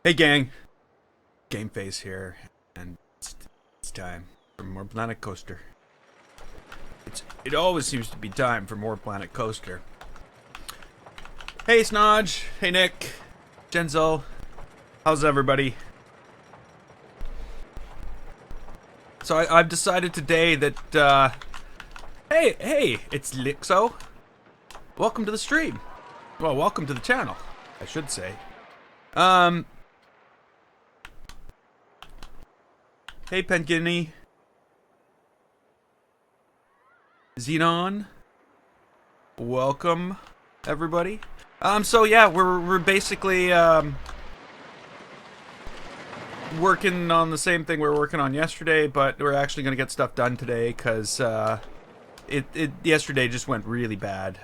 Hey gang, Game Face here, and it's time for more Planet Coaster. It always seems to be time for more Planet Coaster. Hey Snodge, hey Nick, Genzo, how's everybody? So I've decided today that, hey, it's Lixo. Welcome to the stream. Well, welcome to the channel, I should say. Hey Penguini. Xenon. Welcome, everybody. So yeah, we're basically, working on the same thing we were working on yesterday, but we're actually gonna get stuff done today, because, it yesterday just went really bad.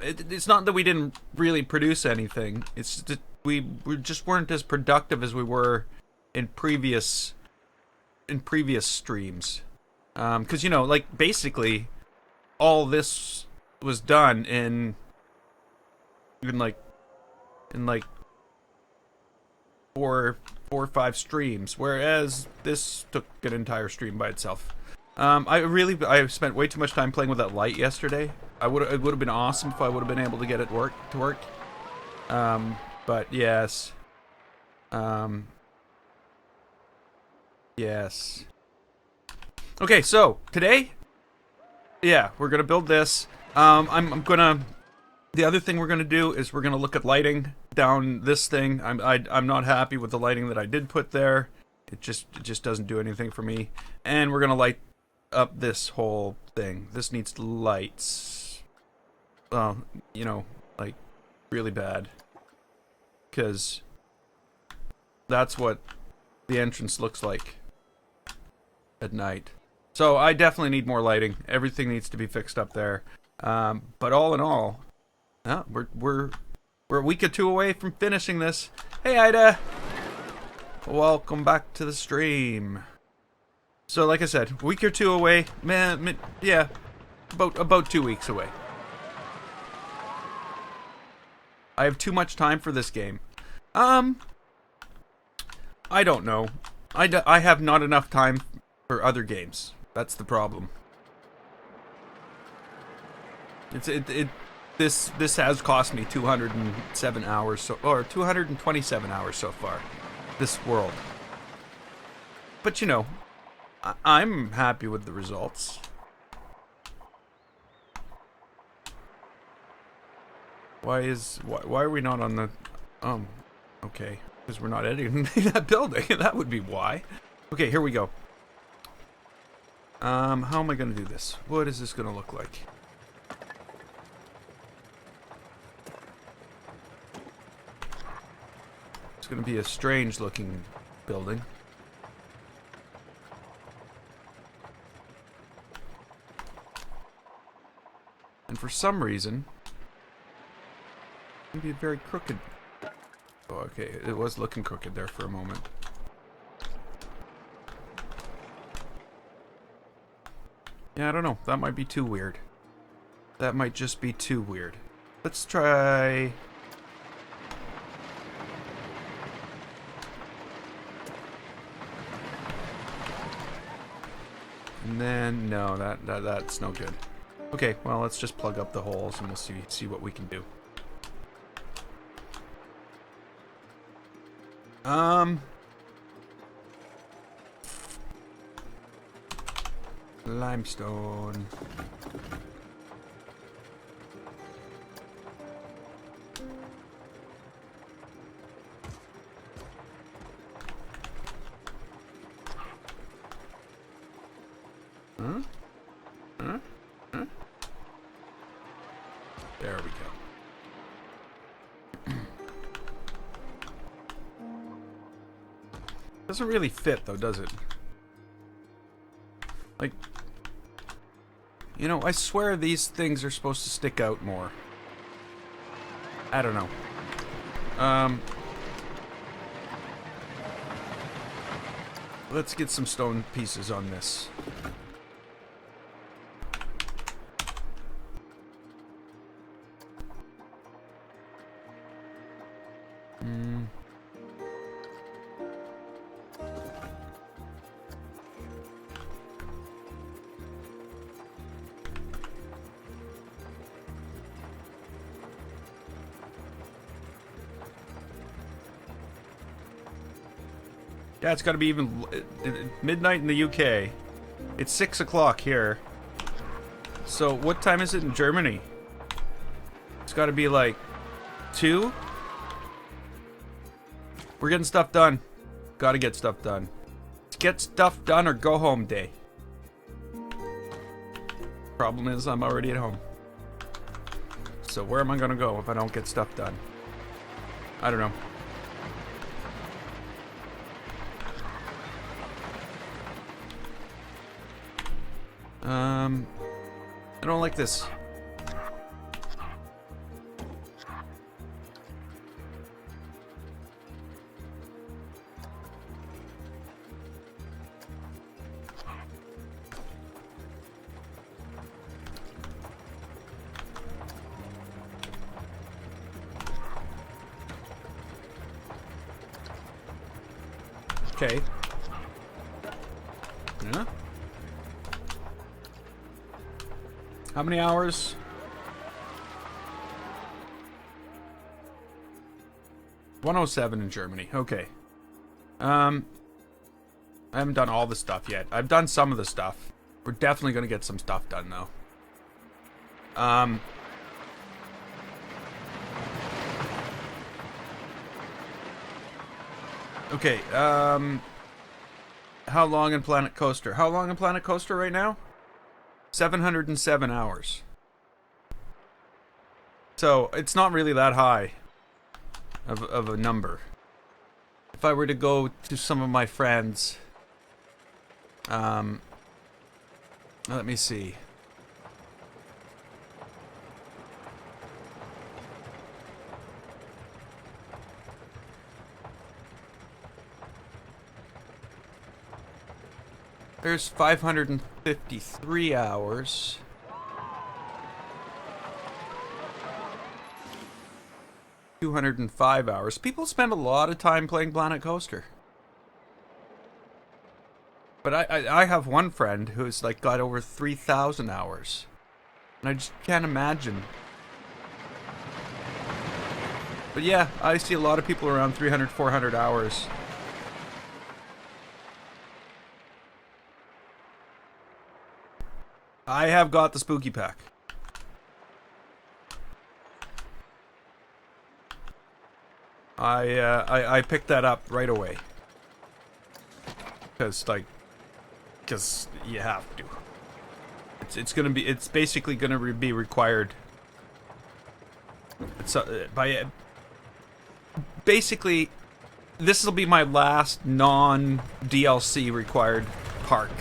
It's not that we didn't really produce anything, it's that we just weren't as productive as we were in previous streams. Because, you know, like, basically, all this was done in like four or five streams, whereas this took an entire stream by itself. I spent way too much time playing with that light yesterday. It would have been awesome if I would have been able to get it to work. But yes. Yes. Okay, so today, yeah, we're gonna build this. The other thing we're gonna do is we're gonna look at lighting down this thing. I'm not happy with the lighting that I did put there. It just doesn't do anything for me. And we're gonna light up this whole thing. This needs lights. Well, you know, like really bad, because that's what the entrance looks like at night. So I definitely need more lighting. Everything needs to be fixed up there. But all in all, we're a week or two away from finishing this. Hey Ida, welcome back to the stream. So like I said, a week or two away. Yeah, about 2 weeks away. I have too much time for this game. I don't know. I have not enough time for other games. That's the problem. This has cost me 207 hours, or 227 hours so far. This world. But you know, I'm happy with the results. Why are we not on the? Okay, because we're not editing that building. That would be why. Okay, here we go. How am I gonna do this? What is this gonna look like? It's gonna be a strange looking building. And for some reason, it's gonna be very crooked. Oh, okay, it was looking crooked there for a moment. Yeah, I don't know. That might be too weird. That might just be too weird. Let's try... And then, no, that's no good. Okay, well, let's just plug up the holes and we'll see what we can do. Limestone. Huh? Huh? Huh? There we go. Doesn't really fit though, does it? Like, you know, I swear these things are supposed to stick out more. I don't know. Let's get some stone pieces on this. Yeah, it's got to be even midnight in the UK. It's 6 o'clock here. So what time is it in Germany? It's got to be like 2? We're getting stuff done. Got to get stuff done. It's get stuff done or go home day. Problem is, I'm already at home. So where am I going to go if I don't get stuff done? I don't know. I don't like this. Okay. Yeah. How many hours? $107 in Germany. Okay. I haven't done all the stuff yet. I've done some of the stuff. We're definitely gonna get some stuff done though. Okay, how long in Planet Coaster? How long in Planet Coaster right now? 707 hours. So, it's not really that high of a number. If I were to go to some of my friends, let me see. There's 553 hours. $205. People spend a lot of time playing Planet Coaster. But I have one friend who's like got over 3,000 hours. And I just can't imagine. But yeah, I see a lot of people around 300, 400 hours. I have got the Spooky Pack. I picked that up right away. Because you have to. It's basically gonna be required. It's basically, this will be my last non-DLC required park.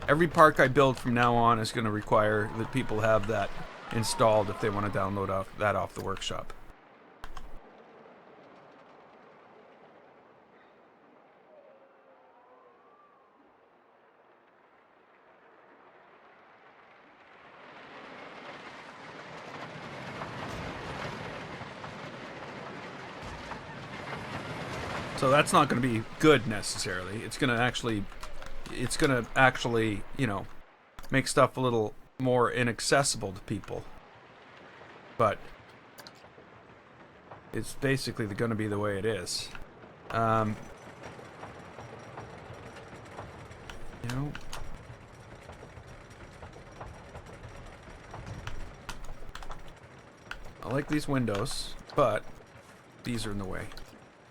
Every park I build from now on is going to require that people have that installed if they want to download that off the workshop. So that's not going to be good necessarily. It's going to actually, you know, make stuff a little more inaccessible to people. But it's basically going to be the way it is. You know, I like these windows, but these are in the way.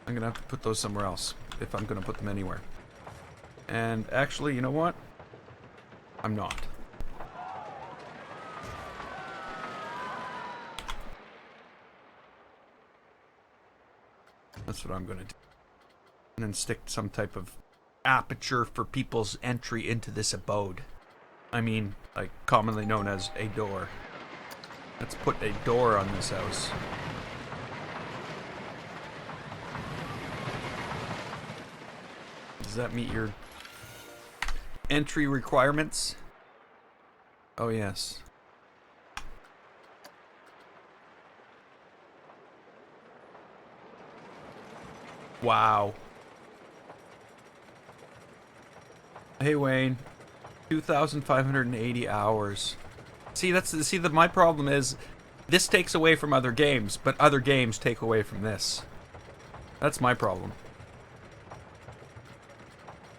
I'm gonna have to put those somewhere else if I'm gonna put them anywhere. And actually, you know what? I'm not. That's what I'm gonna do. And then stick some type of aperture for people's entry into this abode. I mean, like, commonly known as a door. Let's put a door on this house. Does that meet your entry requirements? Oh, yes. Wow. Hey, Wayne. 2,580 hours. See, my problem is this takes away from other games, but other games take away from this. That's my problem.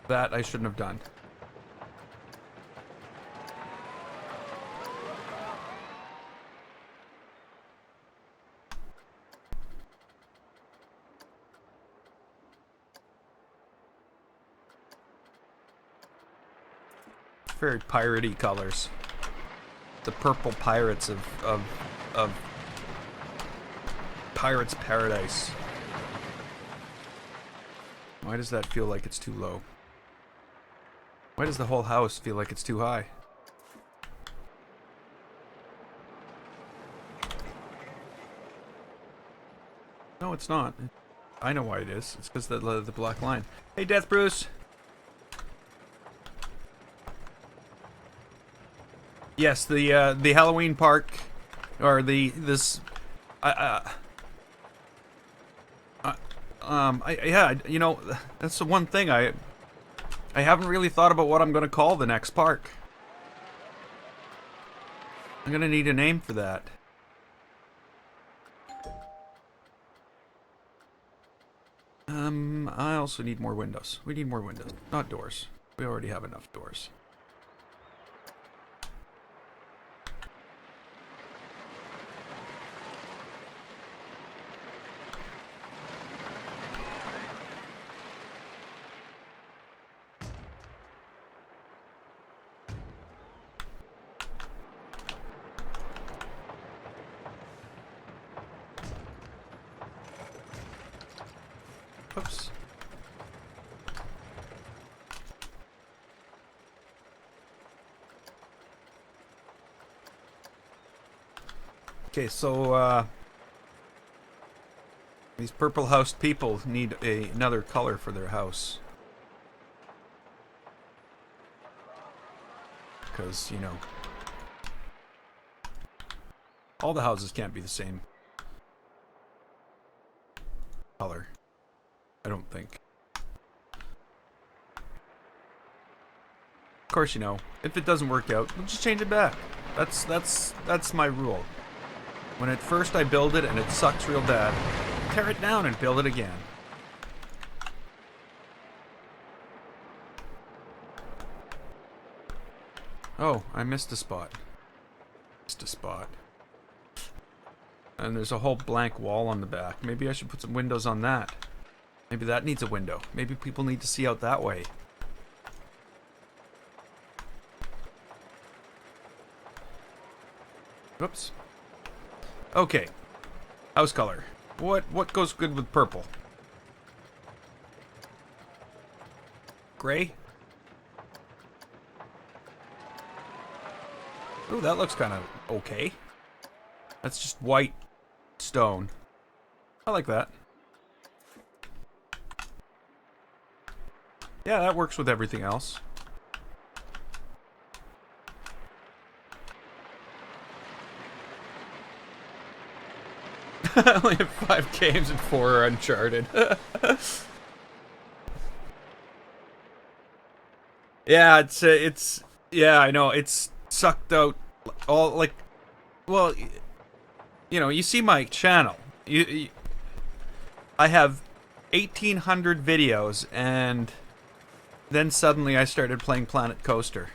That I shouldn't have done. Very piratey colors. The purple pirates of Pirates Paradise. Why does that feel like it's too low? Why does the whole house feel like it's too high? No, it's not. I know why it is. It's because the black line. Hey, Death Bruce. Yes, the Halloween park, or this, yeah, you know, that's the one thing I haven't really thought about what I'm gonna call the next park. I'm gonna need a name for that. I also need more windows. We need more windows, not doors. We already have enough doors. Oops. Okay, so these purple house people need another color for their house. Because, you know, all the houses can't be the same color. I don't think. Of course, you know, if it doesn't work out, we'll just change it back. That's my rule. When at first I build it and it sucks real bad, tear it down and build it again. Oh, I missed a spot. Missed a spot. And there's a whole blank wall on the back. Maybe I should put some windows on that. Maybe that needs a window. Maybe people need to see out that way. Whoops. Okay. House color. What goes good with purple? Gray? Ooh, that looks kind of okay. That's just white stone. I like that. Yeah, that works with everything else. I only have 5 games and 4 are Uncharted. Yeah, it's yeah, I know, it's sucked out all, like, well, you know, you see my channel. I have 1,800 videos, and then suddenly I started playing Planet Coaster.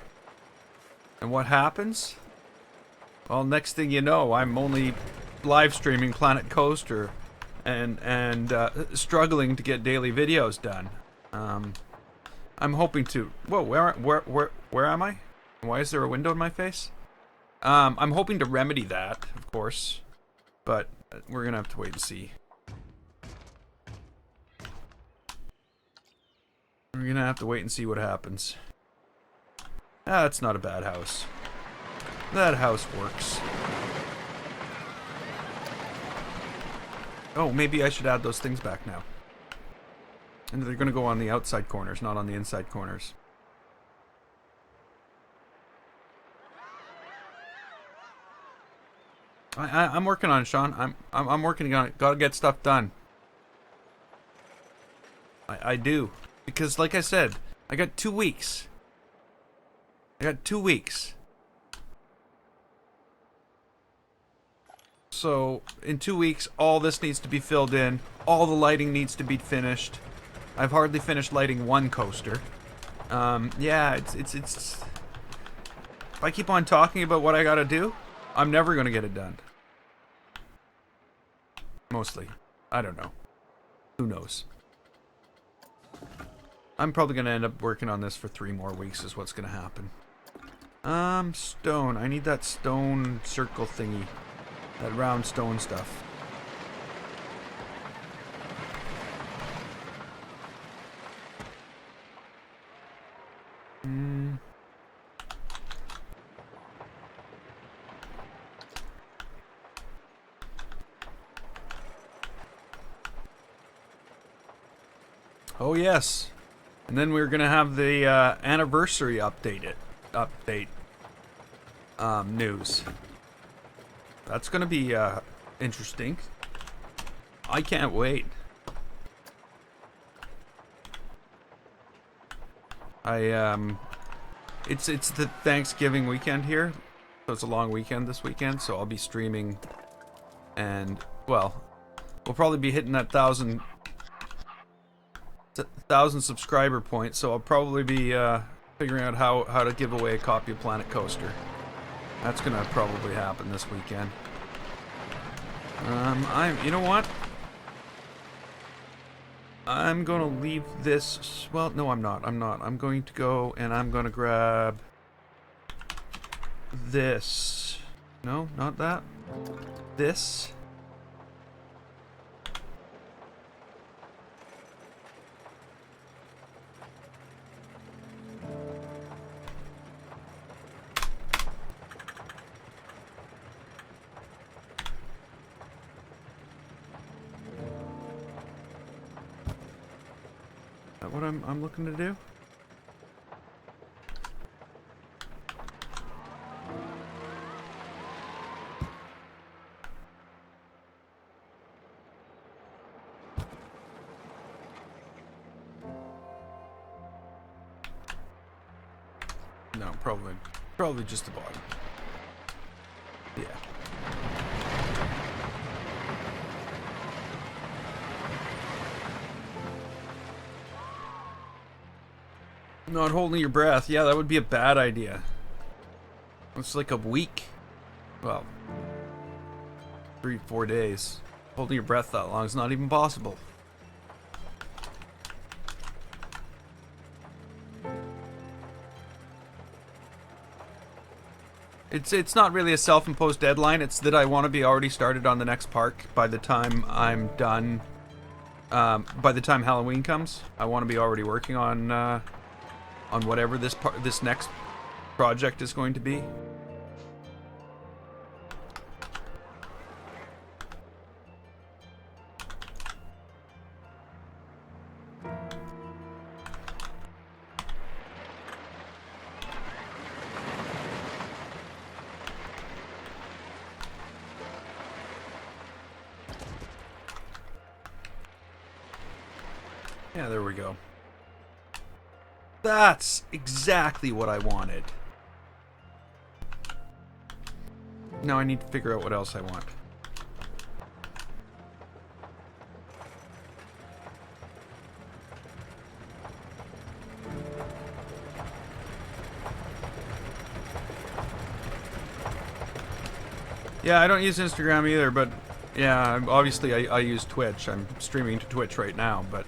And what happens? Well, next thing you know, I'm only live streaming Planet Coaster and struggling to get daily videos done. I'm hoping to. Whoa, where am I? Why is there a window in my face? I'm hoping to remedy that, of course, but we're gonna have to wait and see. We're gonna have to wait and see what happens. Ah, that's not a bad house. That house works. Oh, maybe I should add those things back now. And they're gonna go on the outside corners, not on the inside corners. I'm working on it, Sean. I'm working on it. Gotta get stuff done. I do. Because, like I said, I got 2 weeks. I got 2 weeks. So, in 2 weeks, all this needs to be filled in. All the lighting needs to be finished. I've hardly finished lighting one coaster. Yeah, it's if I keep on talking about what I gotta do, I'm never gonna get it done. Mostly. I don't know. Who knows? I'm probably gonna end up working on this for 3 more weeks is what's gonna happen. Stone. I need that stone circle thingy. That round stone stuff. Oh yes. And then we're gonna have the anniversary update news. That's gonna be interesting. I can't wait. It's the Thanksgiving weekend here, so it's a long weekend this weekend. So I'll be streaming, and well, we'll probably be hitting that 1,000 subscriber point. So I'll probably be figuring out how to give away a copy of Planet Coaster. That's gonna probably happen this weekend. You know what? I'm gonna leave this. Well, no, I'm not. I'm going to go and I'm gonna grab this. No, not that. This. Is that what I'm looking to do? No, probably just the bottom. Yeah. Not holding your breath. Yeah, that would be a bad idea. It's like a week. Well, 3-4 days. Holding your breath that long is not even possible. It's not really a self-imposed deadline. It's that I want to be already started on the next park by the time I'm done. By the time Halloween comes, I want to be already working on whatever this next project is going to be. Yeah, there we go. That's exactly what I wanted. Now I need to figure out what else I want. Yeah, I don't use Instagram either, but yeah, obviously I use Twitch. I'm streaming to Twitch right now, but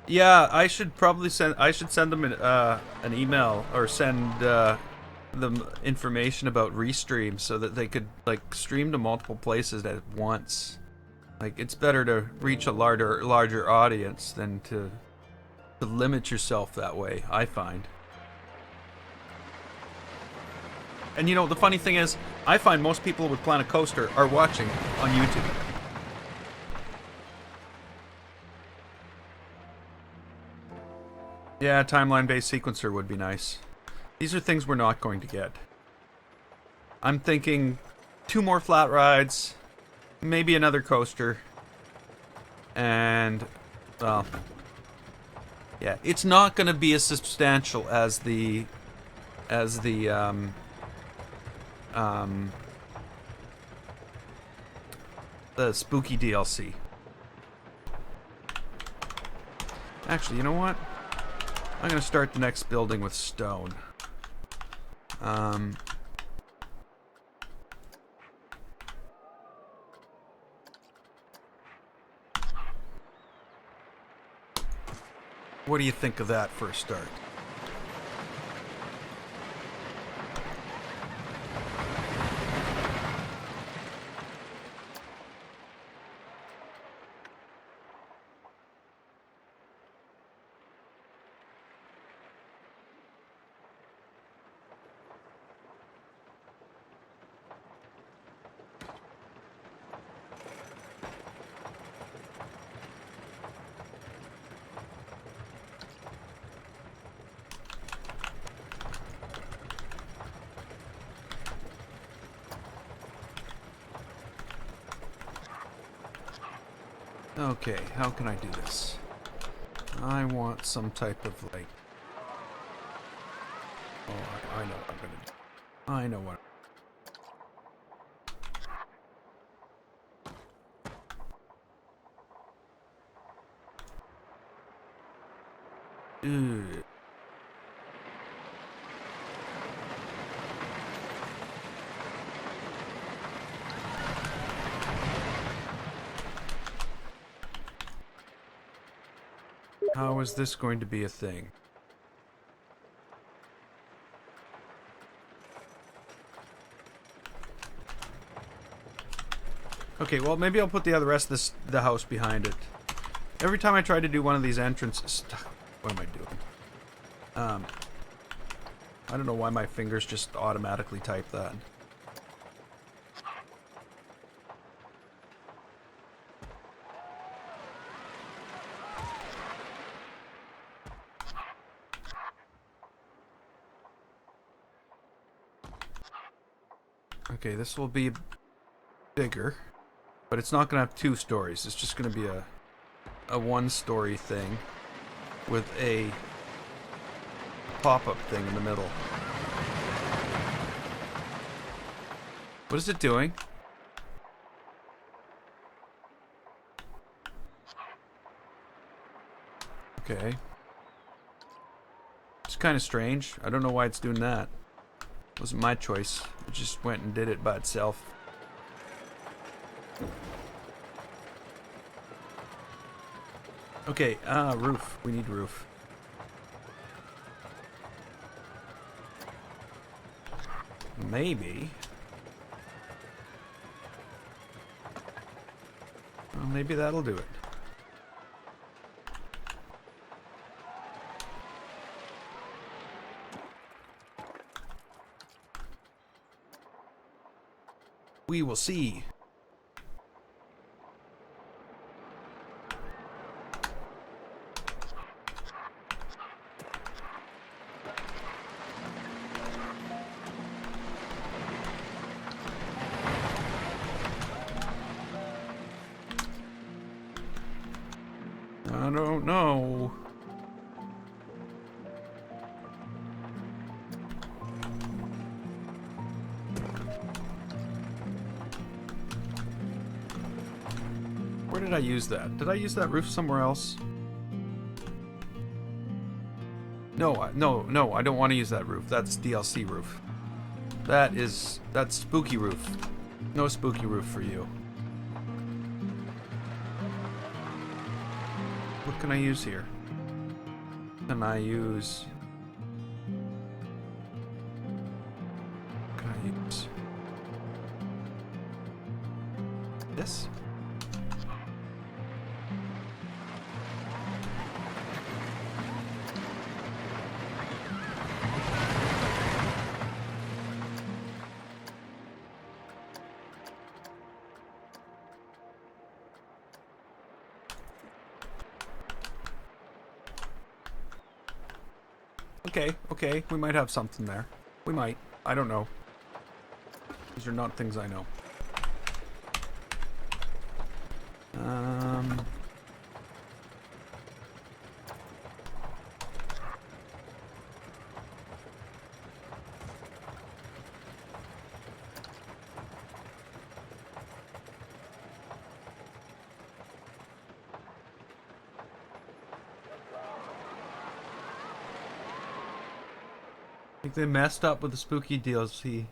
yeah, I should probably send them an email or send them information about Restream so that they could like stream to multiple places at once. Like it's better to reach a larger audience than to limit yourself that way, I find. And you know, the funny thing is, I find most people with Planet Coaster are watching on YouTube. Yeah, timeline-based sequencer would be nice. These are things we're not going to get. I'm thinking 2 more flat rides, maybe another coaster, and, well, yeah, it's not going to be as substantial as the spooky DLC. Actually, you know what? I'm going to start the next building with stone. What do you think of that for a start? Okay, how can I do this? I want some type of, like... Oh, I know what I'm gonna do. I know what... Ugh. How is this going to be a thing? Okay, well, maybe I'll put the rest of the house behind it. Every time I try to do one of these entrances... What am I doing? I don't know why my fingers just automatically type that. Okay, this will be bigger, but it's not going to have 2 stories. It's just going to be a 1-story thing with a pop-up thing in the middle. What is it doing? Okay. It's kind of strange. I don't know why it's doing that. It wasn't my choice. It just went and did it by itself. Okay, roof. We need roof. Maybe. Well, maybe that'll do it. We will see. I don't know. Where did I use that? Did I use that roof somewhere else? No, no, I don't want to use that roof. That's DLC roof. That's spooky roof. No spooky roof for you. What can I use here? Can I use... What can I use? This? Okay, we might have something there. We might. I don't know. These are not things I know. think they messed up with the spooky DLC.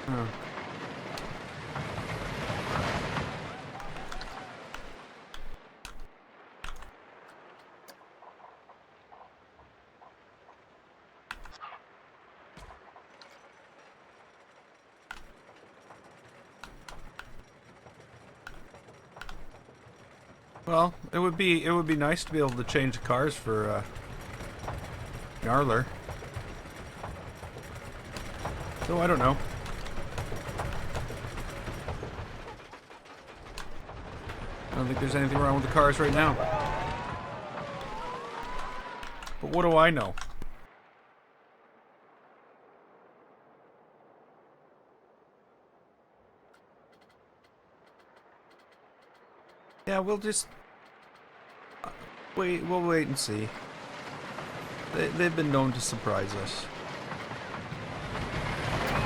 Huh. Well, it would be nice to be able to change cars for Gnarler. So I don't know. I don't think there's anything wrong with the cars right now. But what do I know? Yeah, we'll just wait. We'll wait and see. They've been known to surprise us.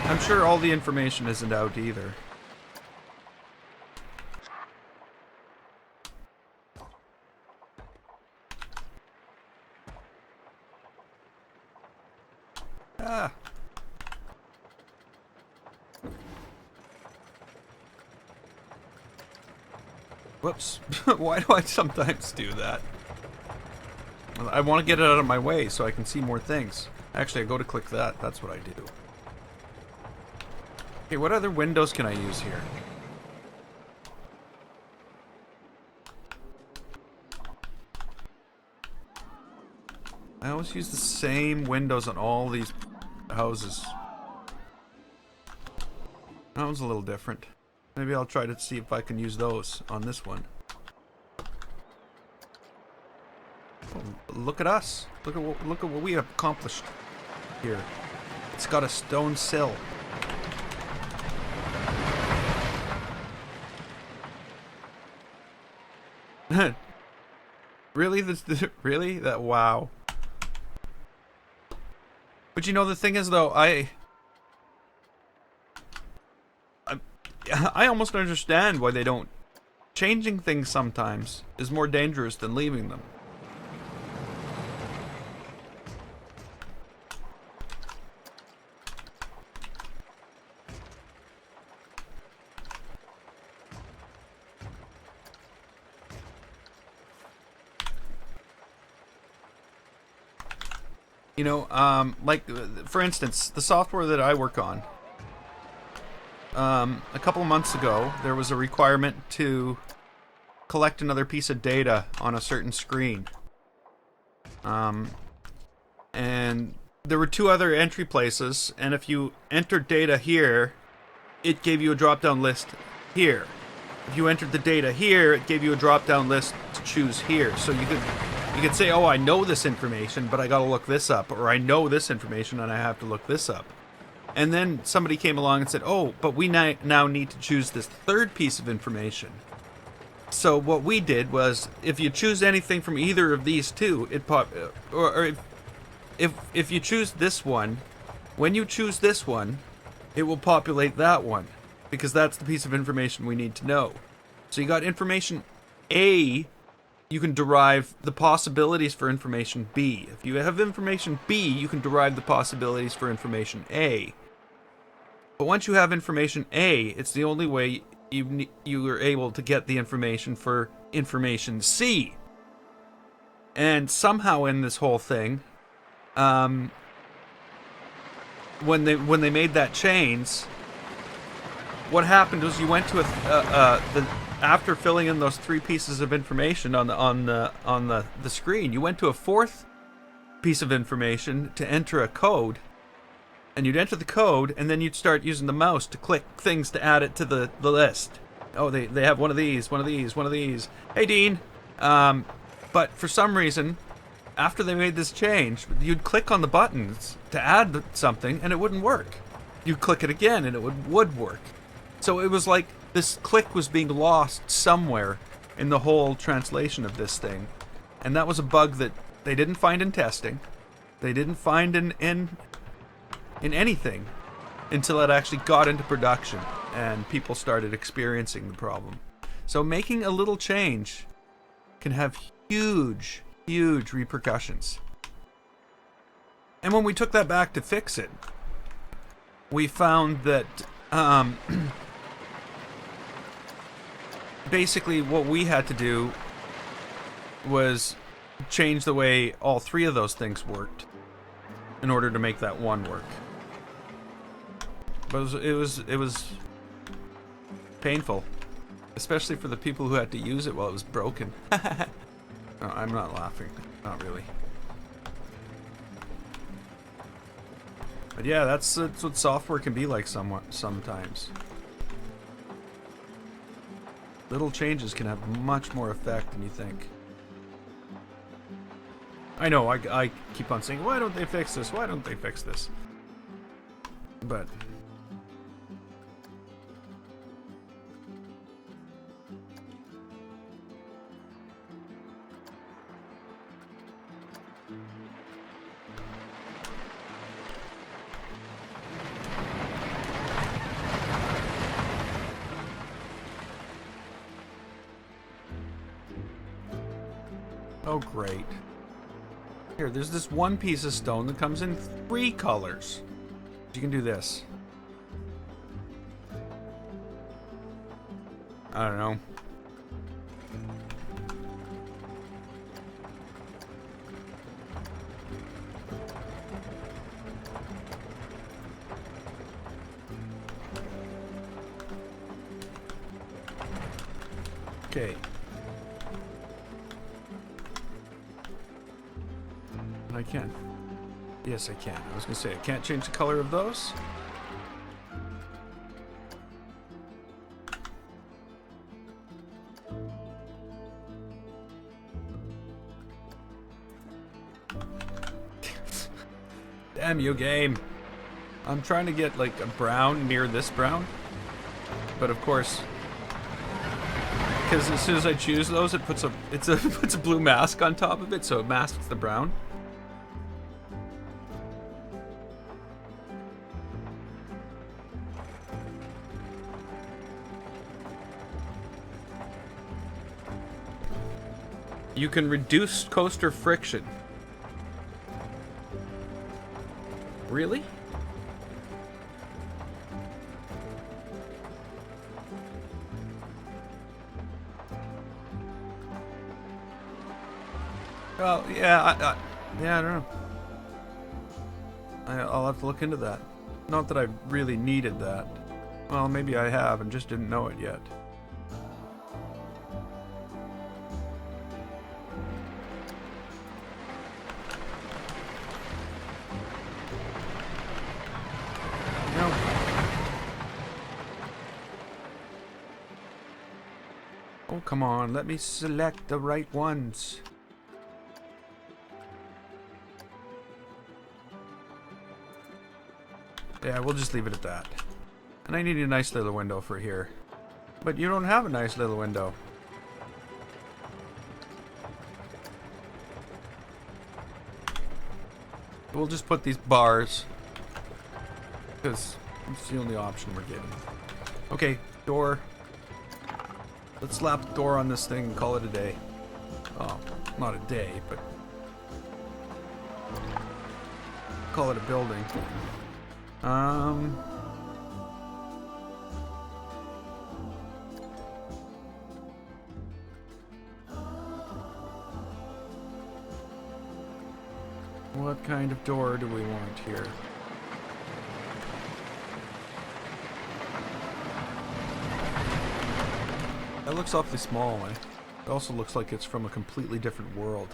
I'm sure all the information isn't out either. Ah. Whoops. Why do I sometimes do that? I want to get it out of my way so I can see more things. Actually, I go to click that. That's what I do. Okay, what other windows can I use here? I always use the same windows on all these houses. That one's a little different. Maybe I'll try to see if I can use those on this one. Oh, look at us. Look at what we have accomplished here. It's got a stone sill. Really? Really? That wow. But you know, the thing is though, I almost understand why they don't. Changing things sometimes is more dangerous than leaving them. You know, like, for instance, the software that I work on, a couple of months ago, there was a requirement to collect another piece of data on a certain screen. And there were two other entry places, and if you entered data here, it gave you a drop-down list here. If you entered the data here, it gave you a drop-down list to choose here. So you could say, oh, I know this information, but I gotta look this up. Or I know this information, and I have to look this up. And then somebody came along and said, oh, but we now need to choose this third piece of information. So what we did was, if you choose anything from either of these two, it or if you choose this one, when you choose this one, it will populate that one, because that's the piece of information we need to know. So you got information A, you can derive the possibilities for information B. If you have information B, you can derive the possibilities for information A. But once you have information A, it's the only way you are able to get the information for information C. And somehow in this whole thing, when they made that change, what happened was you went to after filling in those three pieces of information on the screen, you went to a fourth piece of information to enter a code. And you'd enter the code, and then you'd start using the mouse to click things to add it to the list. Oh, they have one of these, one of these, one of these. Hey, Dean. But for some reason, after they made this change, you'd click on the buttons to add something, and it wouldn't work. You'd click it again, and it would work. So it was like this click was being lost somewhere in the whole translation of this thing. And that was a bug that they didn't find in testing. They didn't find in anything. until it actually got into production and people started experiencing the problem. So making a little change can have huge, huge repercussions. And when we took that back to fix it, we found that basically what we had to do was change the way all three of those things worked in order to make that one work. But it was painful, especially for the people who had to use it while it was broken. No, I'm not laughing, not really. But yeah, that's what software can be like sometimes. Little changes can have much more effect than you think. I know, I keep on saying, why don't they fix this? Why don't they fix this? But oh, great. Here, there's this one piece of stone that comes in 3 colors. You can do this. I don't know. Okay. I can. Yes, I can. I was gonna say I can't change the color of those. Damn you, game. I'm trying to get like a brown near this brown, but of course, because as soon as I choose those, it puts a blue mask on top of it, so it masks the brown. You can reduce coaster friction. Really? Well, yeah, yeah, I don't know. I'll have to look into that. Not that I really needed that. Well, maybe I have and just didn't know it yet. Oh, come on, let me select the right ones. Yeah, we'll just leave it at that. And I need a nice little window for here. But you don't have a nice little window. We'll just put these bars, because it's the only option we're getting. Okay, door. Let's slap the door on this thing and call it a day. Oh, not a day, but call it a building. What kind of door do we want here? That looks awfully small, eh? It also looks like it's from a completely different world.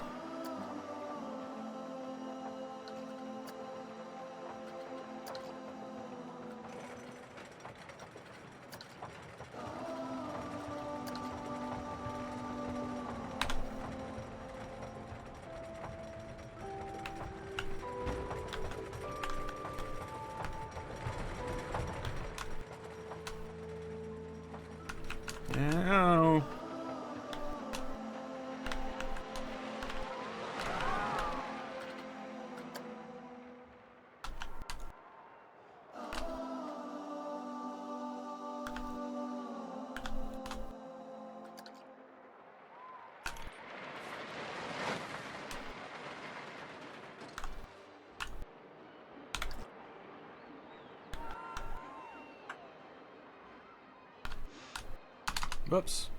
Whoops.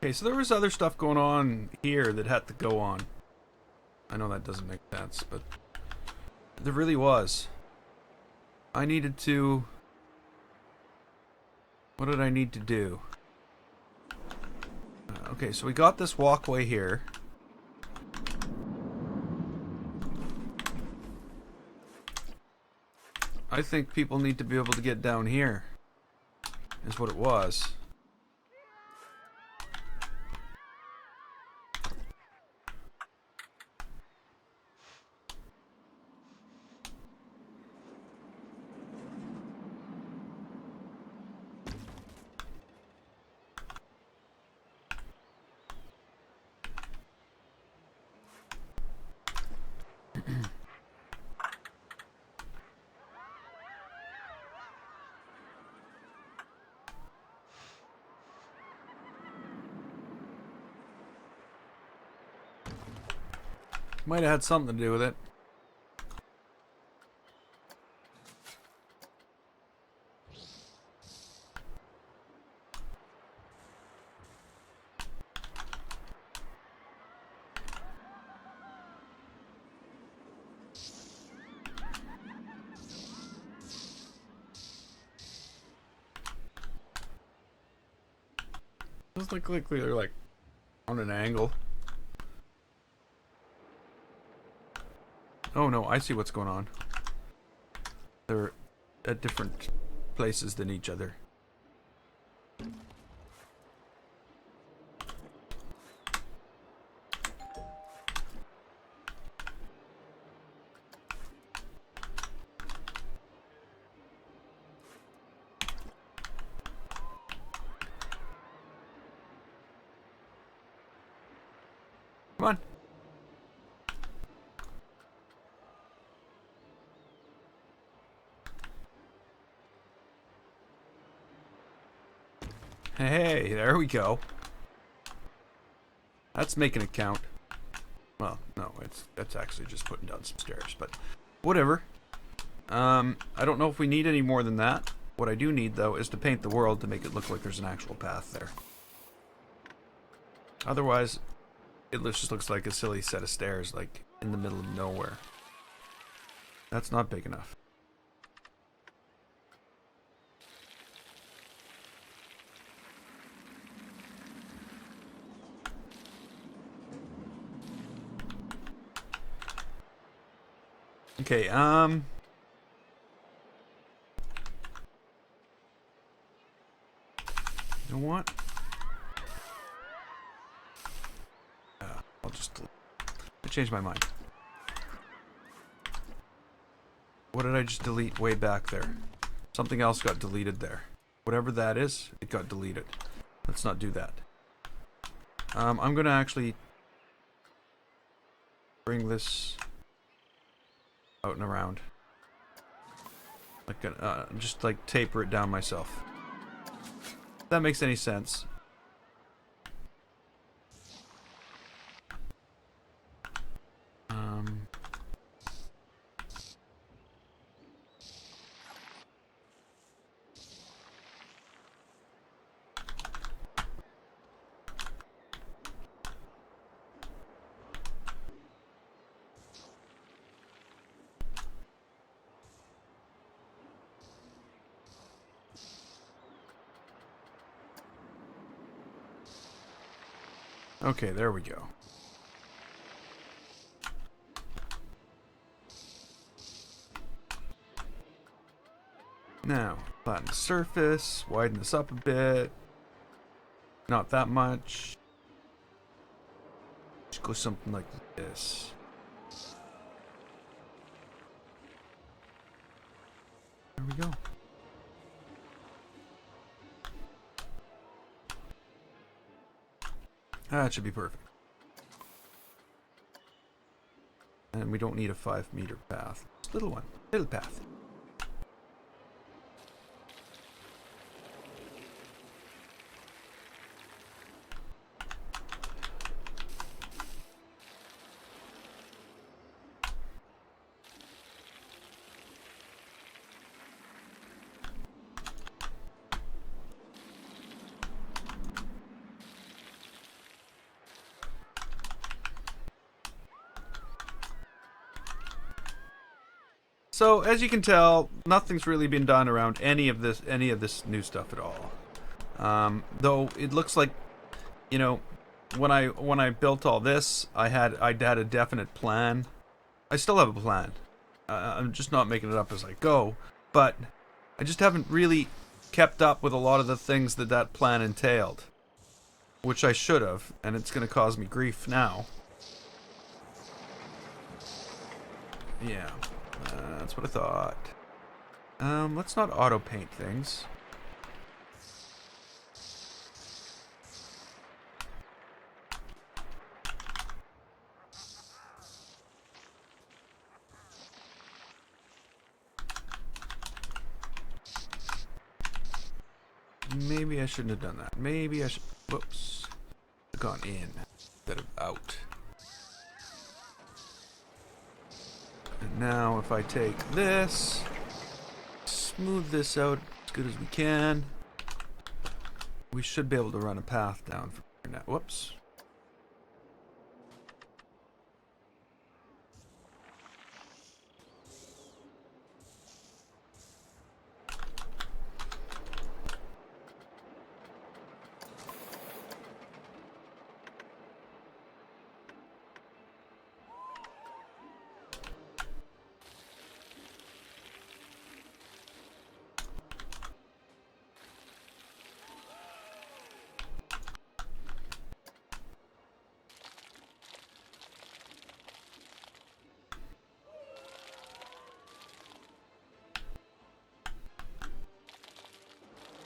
Okay, so there was other stuff going on here that had to go on. I know that doesn't make sense, but there really was. I needed to... What did I need to do? Okay, so we got this walkway here. I think people need to be able to get down here, is what it was. Might have had something to do with it. Looks like they're like on an angle. Oh no, I see what's going on. They're at different places than each other. Come on. Hey, there we go. That's making it count. Well, no, that's actually just putting down some stairs, but whatever. I don't know if we need any more than that. What I do need, though, is to paint the world to make it look like there's an actual path there. Otherwise, it just looks like a silly set of stairs, like, in the middle of nowhere. That's not big enough. Okay, you know what? I'll just... I changed my mind. What did I just delete way back there? Something else got deleted there. Whatever that is, it got deleted. Let's not do that. I'm gonna actually bring this out and around. Like, just like taper it down myself. If that makes any sense. Okay, there we go. Now, flatten the surface, widen this up a bit. Not that much. Just go something like this. There we go. That should be perfect. And we don't need a 5-meter path. Just a little one. Little path. So as you can tell, nothing's really been done around any of this new stuff at all. Though it looks like, you know, when I built all this, I had a definite plan. I still have a plan. I'm just not making it up as I go, but I just haven't really kept up with a lot of the things that plan entailed, which I should have, and it's going to cause me grief now. Yeah, that's what I thought. Let's not auto paint things. Maybe I shouldn't have done that. Maybe I should... Whoops. Gone in instead of out. And now if I take this, smooth this out as good as we can, we should be able to run a path down from here now. Whoops.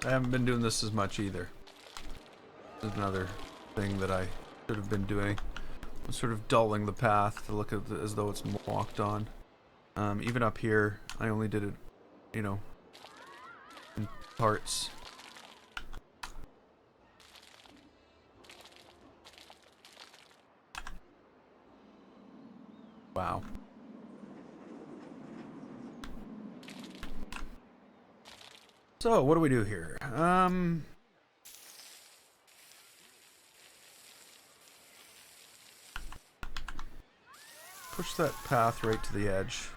I haven't been doing this as much either. This is another thing that I should have been doing. I'm sort of dulling the path to look at it as though it's walked on. Even up here, I only did it, you know, in parts. Wow. So, what do we do here? Push that path right to the edge.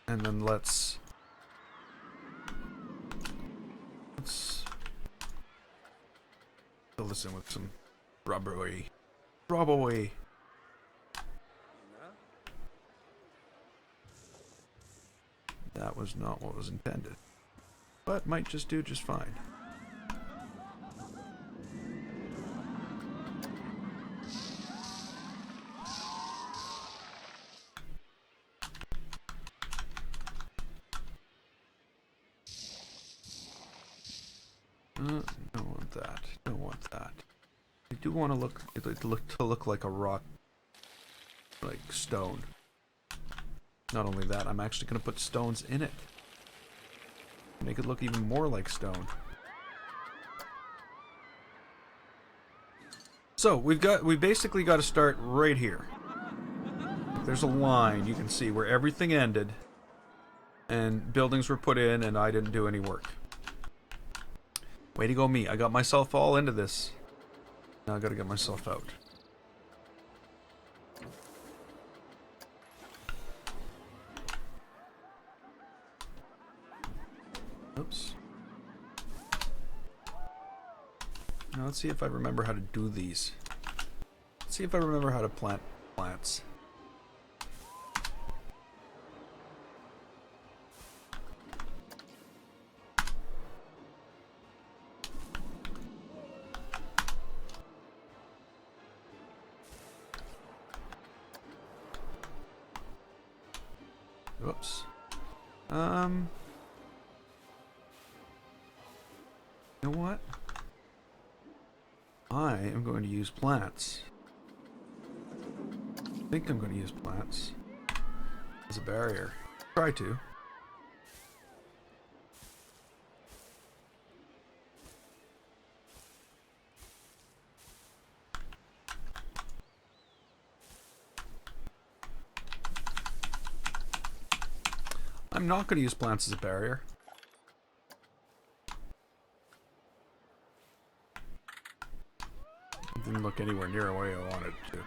And then let's fill this in with some rubbery. That was not what was intended. But might just do just fine. Don't want that. Don't want that. I do want to look like a rock, like stone. Not only that, I'm actually going to put stones in it. Make it look even more like stone. So we've basically got to start right here. There's a line you can see where everything ended, and buildings were put in, and I didn't do any work. Way to go, me! I got myself all into this. Now I got to get myself out. Oops. Now let's see if I remember how to do these. Let's see if I remember how to plant plants. Whoops. You know what? I am going to use plants. I think I'm going to use plants as a barrier. Try to. I'm not going to use plants as a barrier. It didn't look anywhere near the way I wanted it to.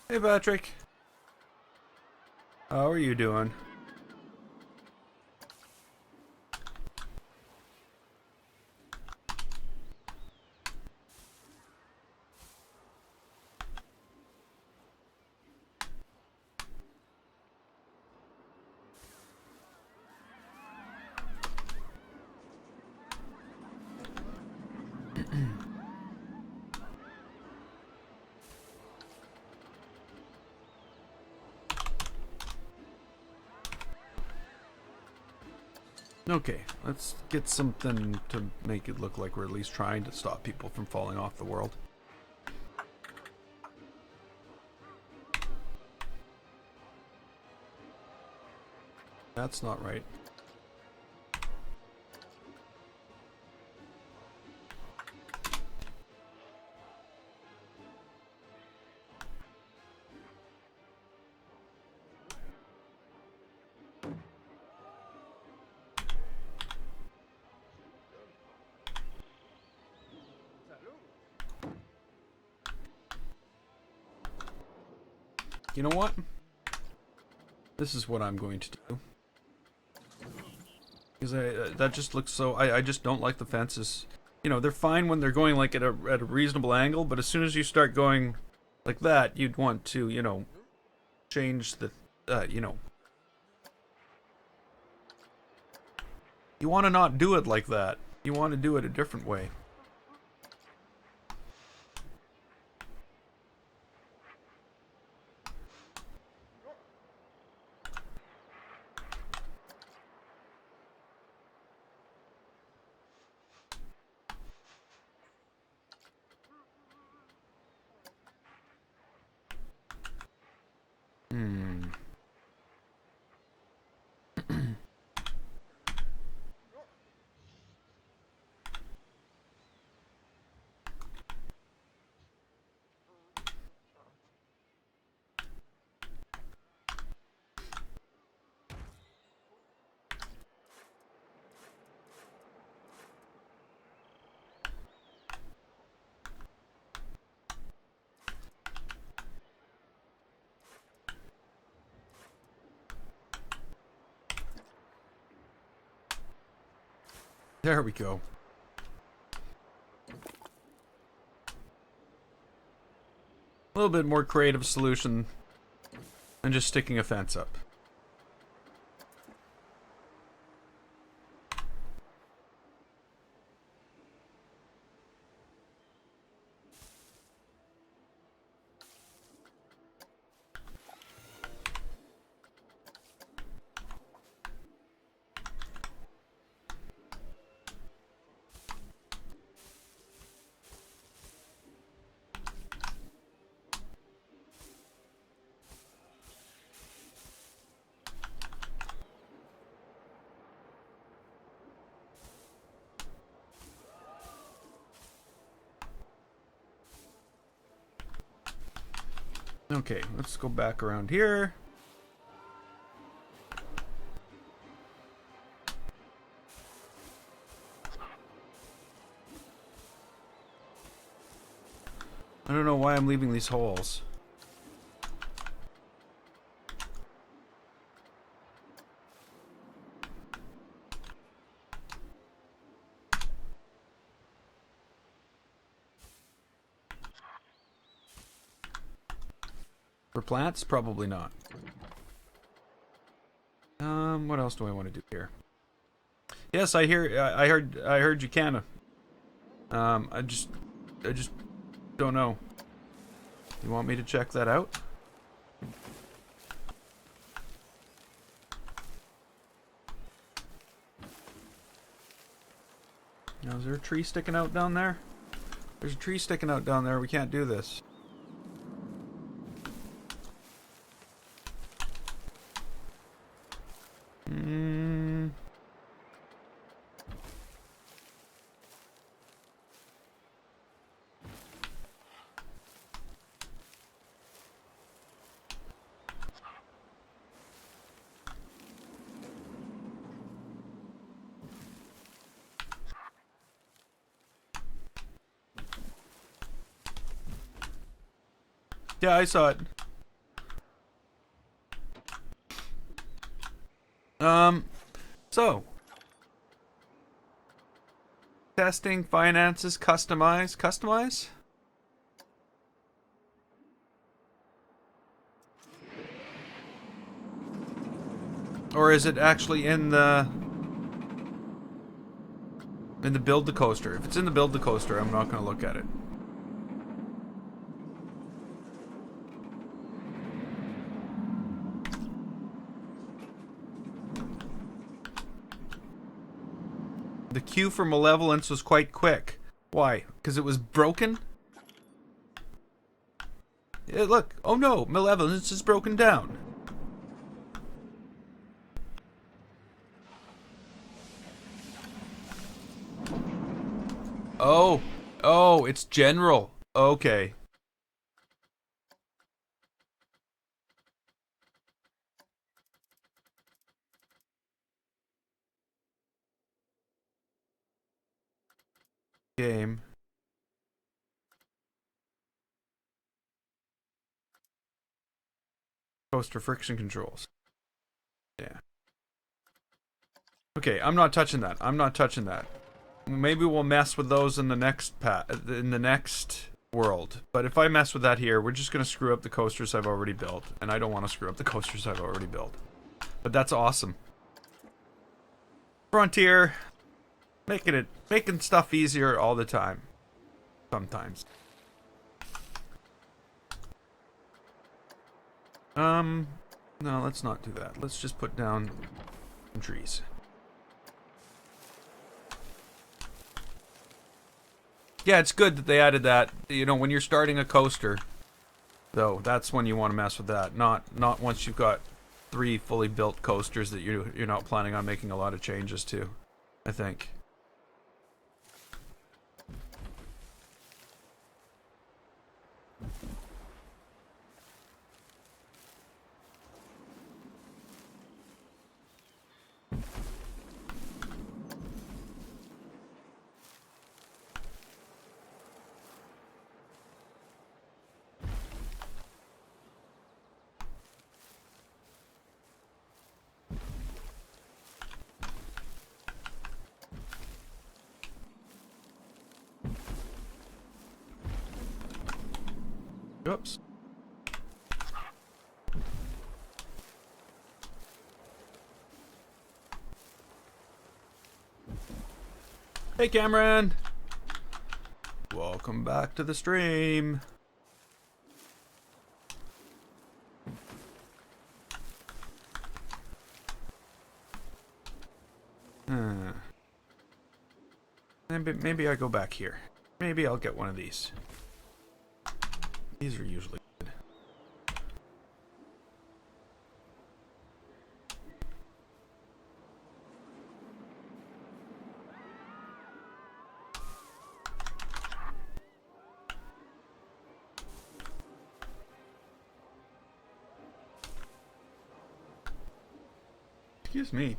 Hey, Patrick. How are you doing? Okay, let's get something to make it look like we're at least trying to stop people from falling off the world. That's not right. You know what? This is what I'm going to do. Because that just looks so... I just don't like the fences. You know, they're fine when they're going like at a reasonable angle, but as soon as you start going like that, you'd want to, you know, change the, you know. You want to not do it like that. You want to do it a different way. There we go. A little bit more creative solution than just sticking a fence up. Okay, let's go back around here. I don't know why I'm leaving these holes. For plants? Probably not. What else do I want to do here? Yes, I heard you can. I just don't know. You want me to check that out? Now, is there a tree sticking out down there? There's a tree sticking out down there. We can't do this. Yeah, I saw it. So testing, finances, customize. Or is it actually in the build the coaster? If it's in the build the coaster, I'm not going to look at it. The queue for Malevolence was quite quick. Why? Because it was broken? Yeah, look. Oh no, Malevolence is broken down. Oh, it's general. Okay. Game. Coaster friction controls. Yeah. Okay, I'm not touching that. I'm not touching that. Maybe we'll mess with those in the next world. But if I mess with that here, we're just gonna screw up the coasters I've already built, and I don't want to screw up the coasters I've already built. But that's awesome. Frontier, making stuff easier all the time. Sometimes. No, let's not do that. Let's just put down some trees. Yeah, it's good that they added that. You know, when you're starting a coaster, though, that's when you want to mess with that. Not once you've got 3 fully built coasters that you're not planning on making a lot of changes to, I think. Oops. Hey Cameron! Welcome back to the stream. Maybe I go back here. Maybe I'll get one of these. These are usually good. Excuse me.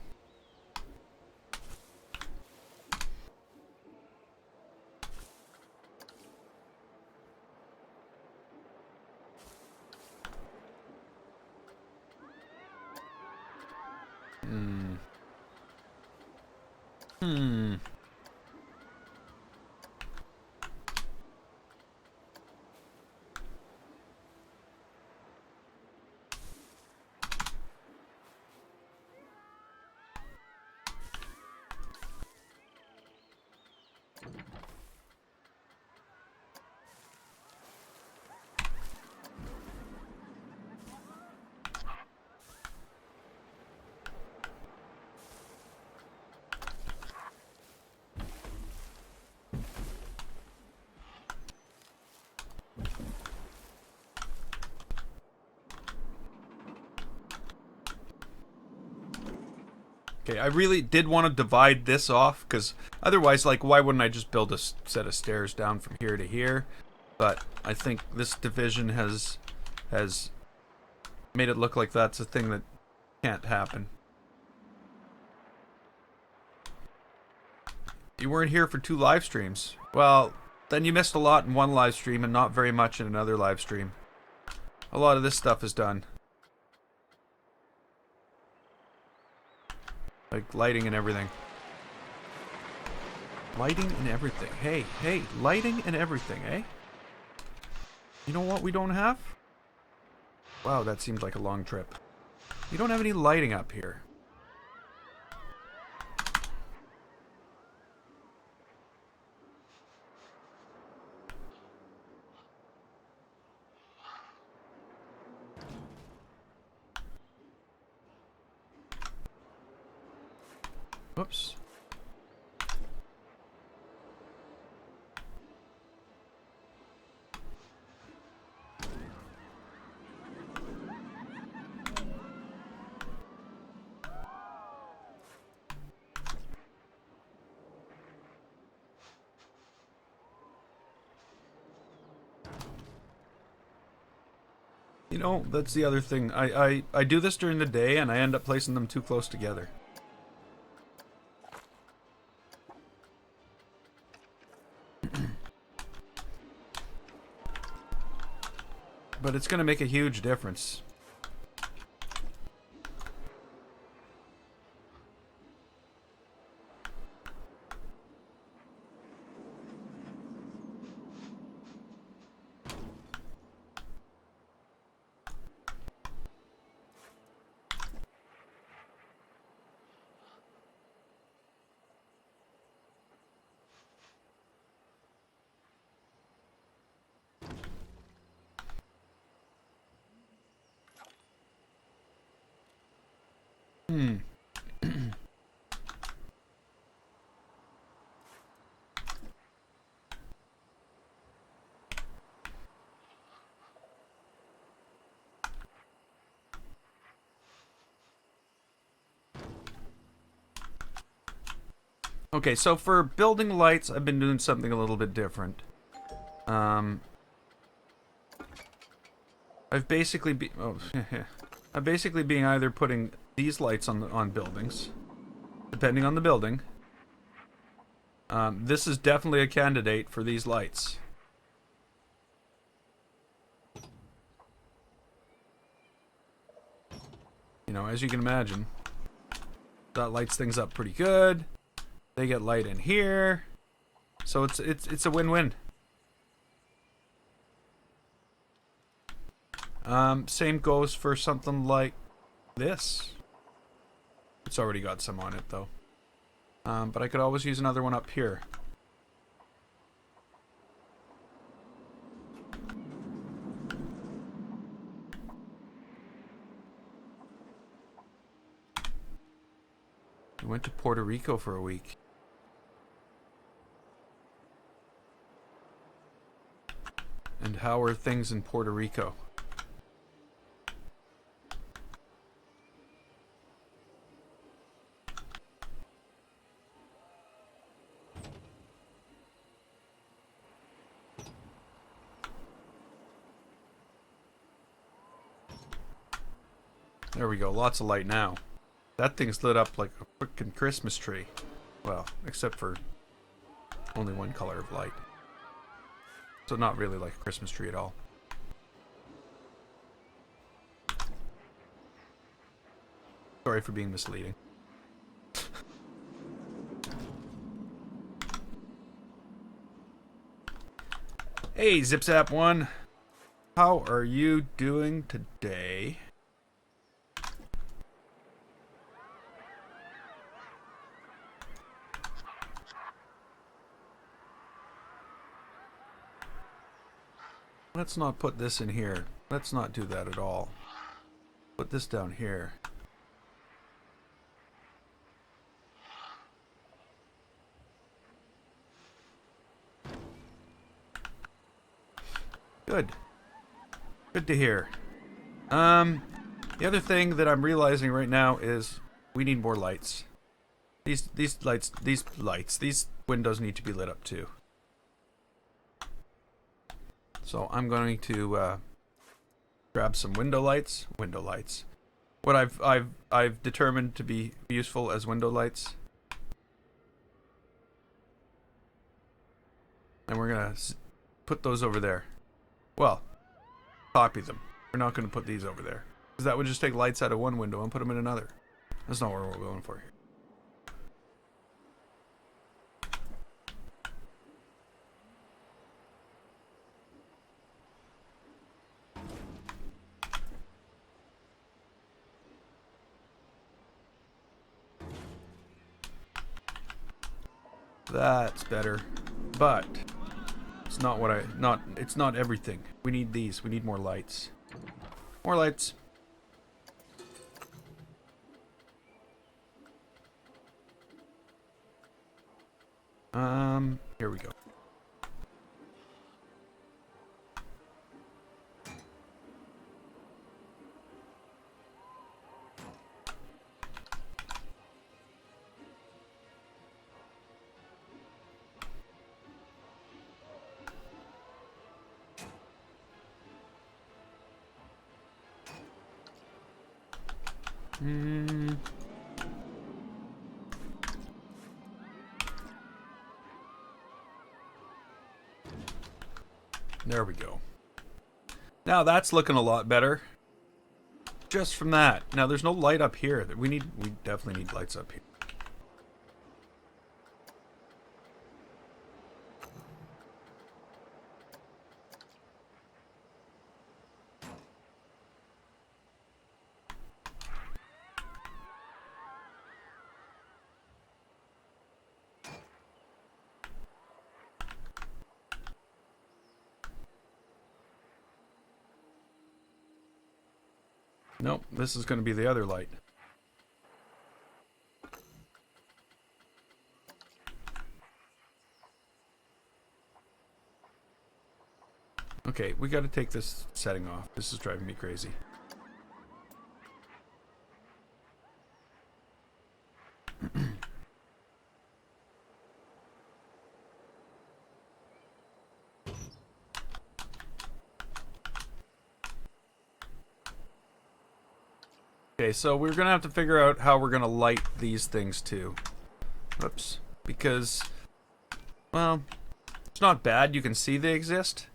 Okay, I really did want to divide this off, because otherwise, like, why wouldn't I just build a set of stairs down from here to here? But I think this division has made it look like that's a thing that can't happen. You weren't here for 2 live streams. Well, then you missed a lot in one live stream and not very much in another live stream. A lot of this stuff is done. Like lighting and everything. Lighting and everything. Hey, hey, lighting and everything, eh? You know what we don't have? Wow, that seems like a long trip. We don't have any lighting up here. Whoops. You know, that's the other thing. I do this during the day and I end up placing them too close together. But it's going to make a huge difference. Okay, so for building lights, I've been doing something a little bit different. I've basically I've basically been either putting these lights on buildings, depending on the building. This is definitely a candidate for these lights. You know, as you can imagine, that lights things up pretty good. They get light in here, so it's a win-win. Same goes for something like this. It's already got some on it though, but I could always use another one up here. We went to Puerto Rico for a week. And how are things in Puerto Rico? There we go, lots of light now. That thing's lit up like a frickin' Christmas tree. Well, except for only one color of light. So not really like a Christmas tree at all. Sorry for being misleading. Hey, ZipZap1. How are you doing today? Let's not put this in here. Let's not do that at all. Put this down here. Good. Good to hear. The other thing that I'm realizing right now is we need more lights. These windows need to be lit up too. So I'm going to grab some window lights. What I've determined to be useful as window lights. And we're gonna put those over there. Well, copy them. We're not gonna put these over there, because that would just take lights out of one window and put them in another. That's not what we're going for here. That's better. But it's not what it's not everything. We need these. We need more lights. More lights. Here we go. There we go. Now that's looking a lot better. Just from that. Now there's no light up here. We definitely need lights up here. Nope, this is going to be the other light. Okay, we got to take this setting off. This is driving me crazy. Okay, so we're gonna have to figure out how we're gonna light these things too. Whoops. Because, well, it's not bad. You can see they exist.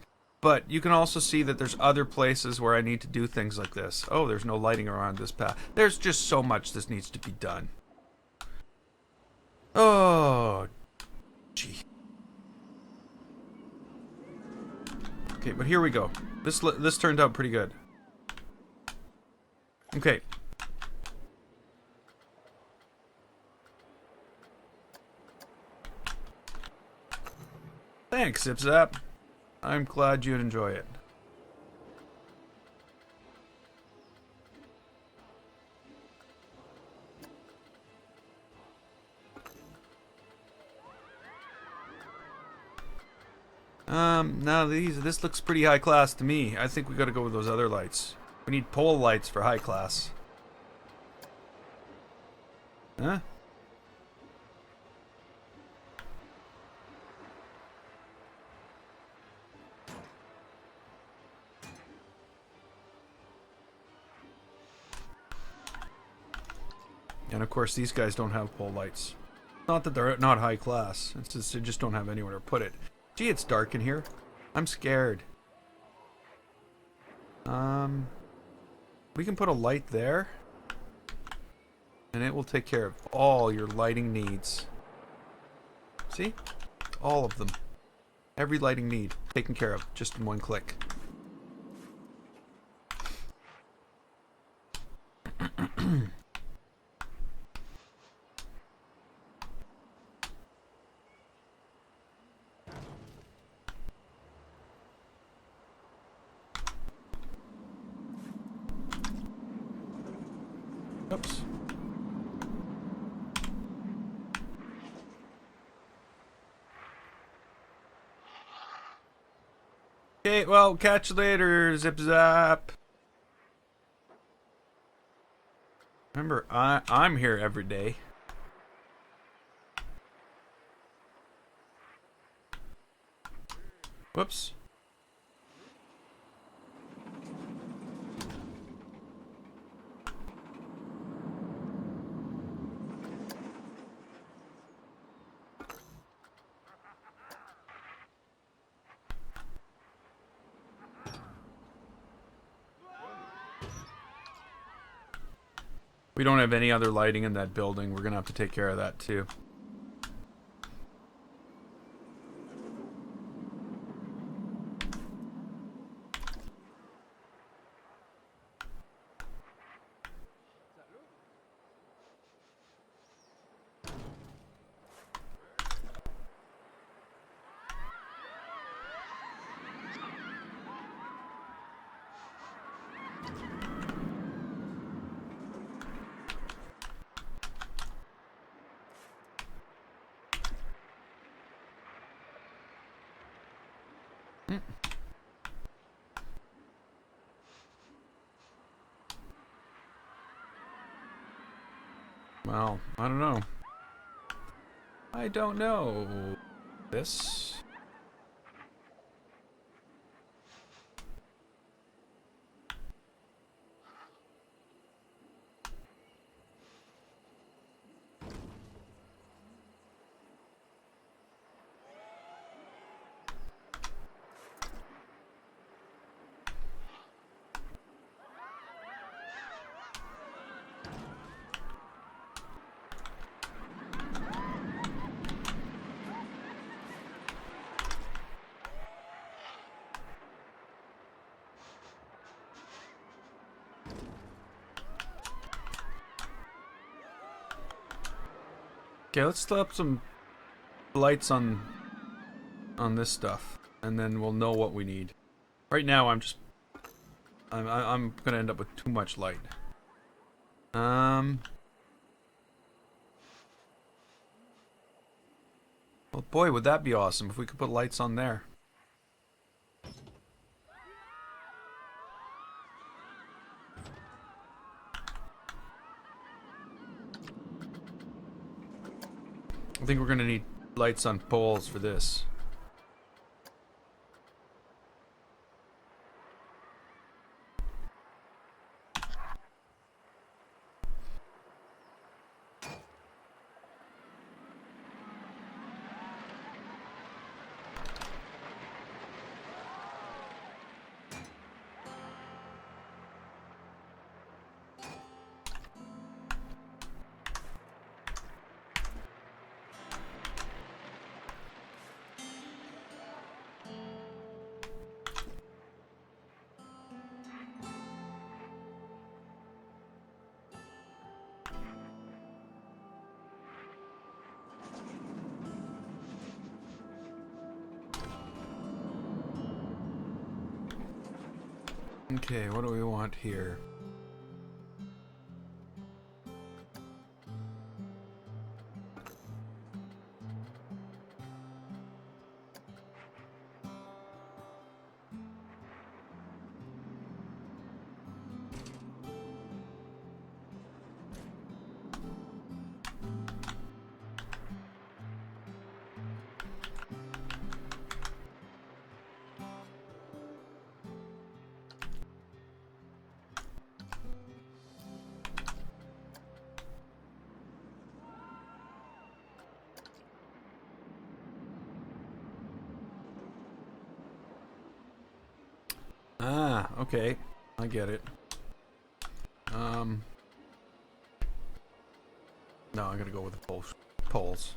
But you can also see that there's other places where I need to do things like this. Oh, there's no lighting around this path. There's just so much this needs to be done. Oh, gee. Okay, but here we go. This turned out pretty good. Okay. Thanks, Zip Zap. I'm glad you'd enjoy it. Now this looks pretty high class to me. I think we gotta go with those other lights. We need pole lights for high class. Huh? And of course these guys don't have pole lights. Not that they're not high class. It's just they just don't have anywhere to put it. Gee, it's dark in here. I'm scared. We can put a light there. And it will take care of all your lighting needs. See? All of them. Every lighting need taken care of just in one click. Oops. Okay, well, catch you later, Zip Zap. Remember, I'm here every day. Whoops. We don't have any other lighting in that building. We're gonna have to take care of that too. Well, I don't know. I don't know. This. Okay, let's slap some lights on this stuff, and then we'll know what we need. Right now, I'm gonna end up with too much light. Well, boy, would that be awesome if we could put lights on there. I think we're gonna need lights on poles for this. Okay, what do we want here? Ah, okay. I get it. No, I'm gonna go with the poles.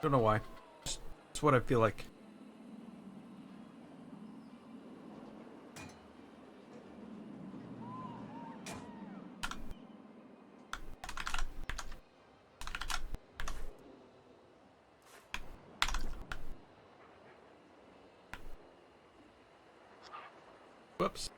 Don't know why. It's what I feel like. Whoops.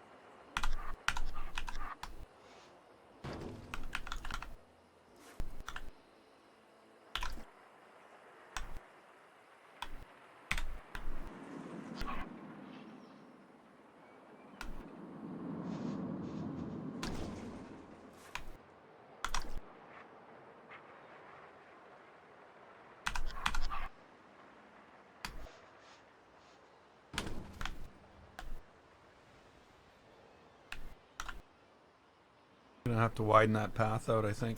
Gonna have to widen that path out, I think.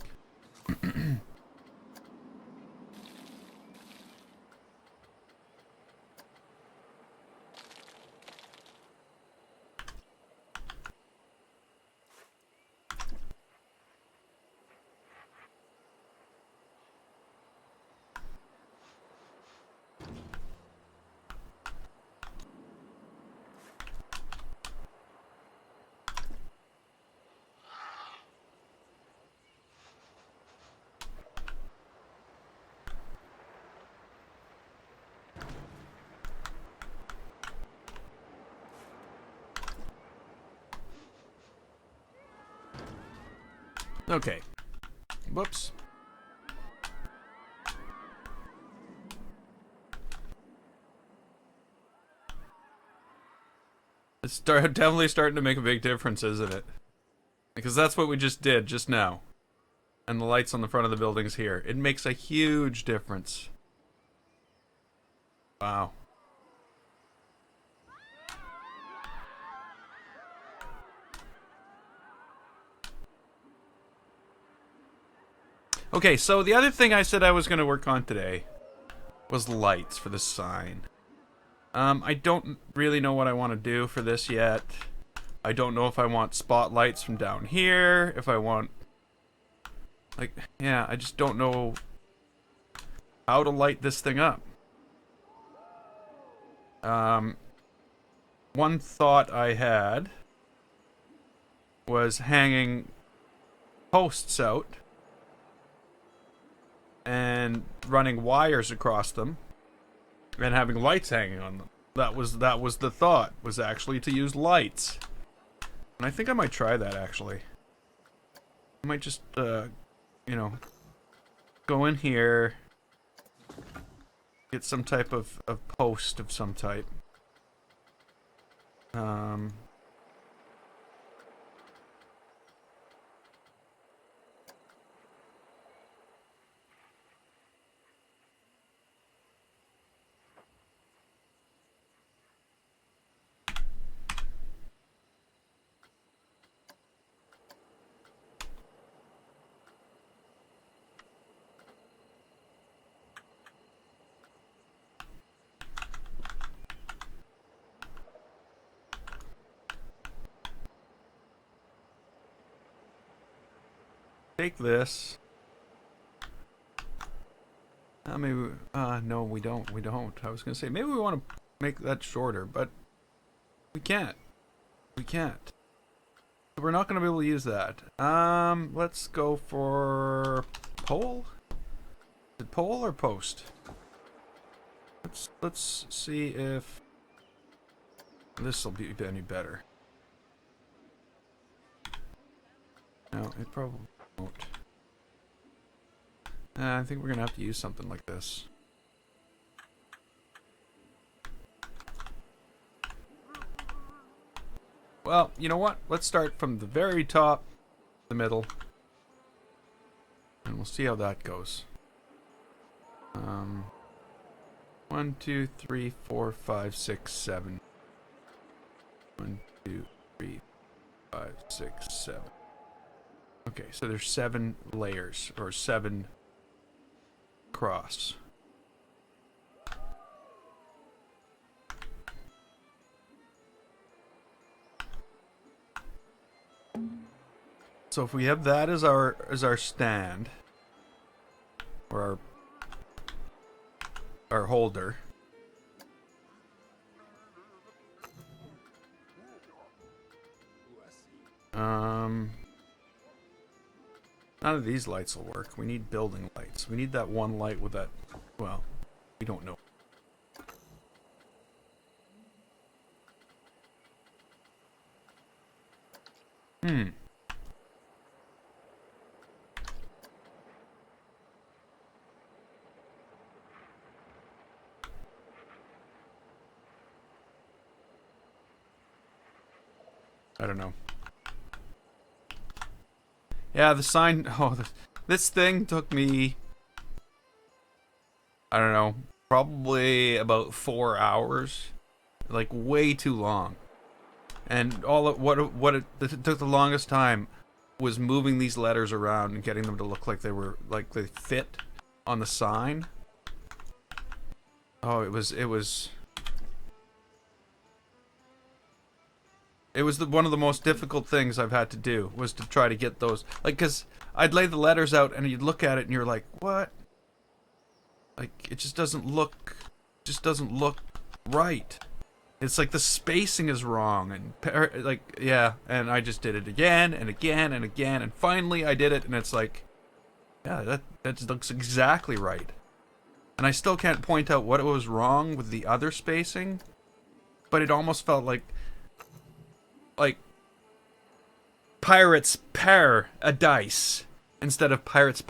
Okay. Whoops. It's definitely starting to make a big difference, isn't it? Because that's what we just did just now. And the lights on the front of the buildings here. It makes a huge difference. Wow. Okay, so the other thing I said I was going to work on today was lights for the sign. I don't really know what I want to do for this yet. I don't know if I want spotlights from down here, if I want... Like, yeah, I just don't know how to light this thing up. One thought I had was hanging posts out and running wires across them and having lights hanging on them. That was the thought, was actually to use lights. And I think I might try that, actually. I might just, you know, go in here, get some type of post of some type. Take this. Maybe, no, we don't. I was gonna say, maybe we want to make that shorter, but we can't. We can't. We're not gonna be able to use that. Let's go for pole? Is it pole or post? Let's see if this will be any better. No, it probably won't. I think we're gonna have to use something like this. Well, you know what? Let's start from the very top, the middle, and we'll see how that goes. 1, 2, 3, 4, 5, 6, 7. 1, 2, 3, 5, 6, 7. Okay, so there's 7 layers, or 7 cross. So if we have that as our stand, or our holder, none of these lights will work. We need building lights. We need that one light with that, well, we don't know. I don't know. Yeah, the sign... Oh, this thing took me... I don't know. Probably about 4 hours. Like, way too long. And all of, what it took the longest time was moving these letters around and getting them to look like they were... Like, they fit on the sign. Oh, it was one of the most difficult things I've had to do, was to try to get those, like, because I'd lay the letters out and you'd look at it and you're like, what? Like, it just doesn't look right. It's like the spacing is wrong, and like, yeah, and I just did it again and again and again, and finally I did it, and it's like, yeah, that looks exactly right. And I still can't point out what was wrong with the other spacing, but it almost felt like Pirates Paradise instead of Pirates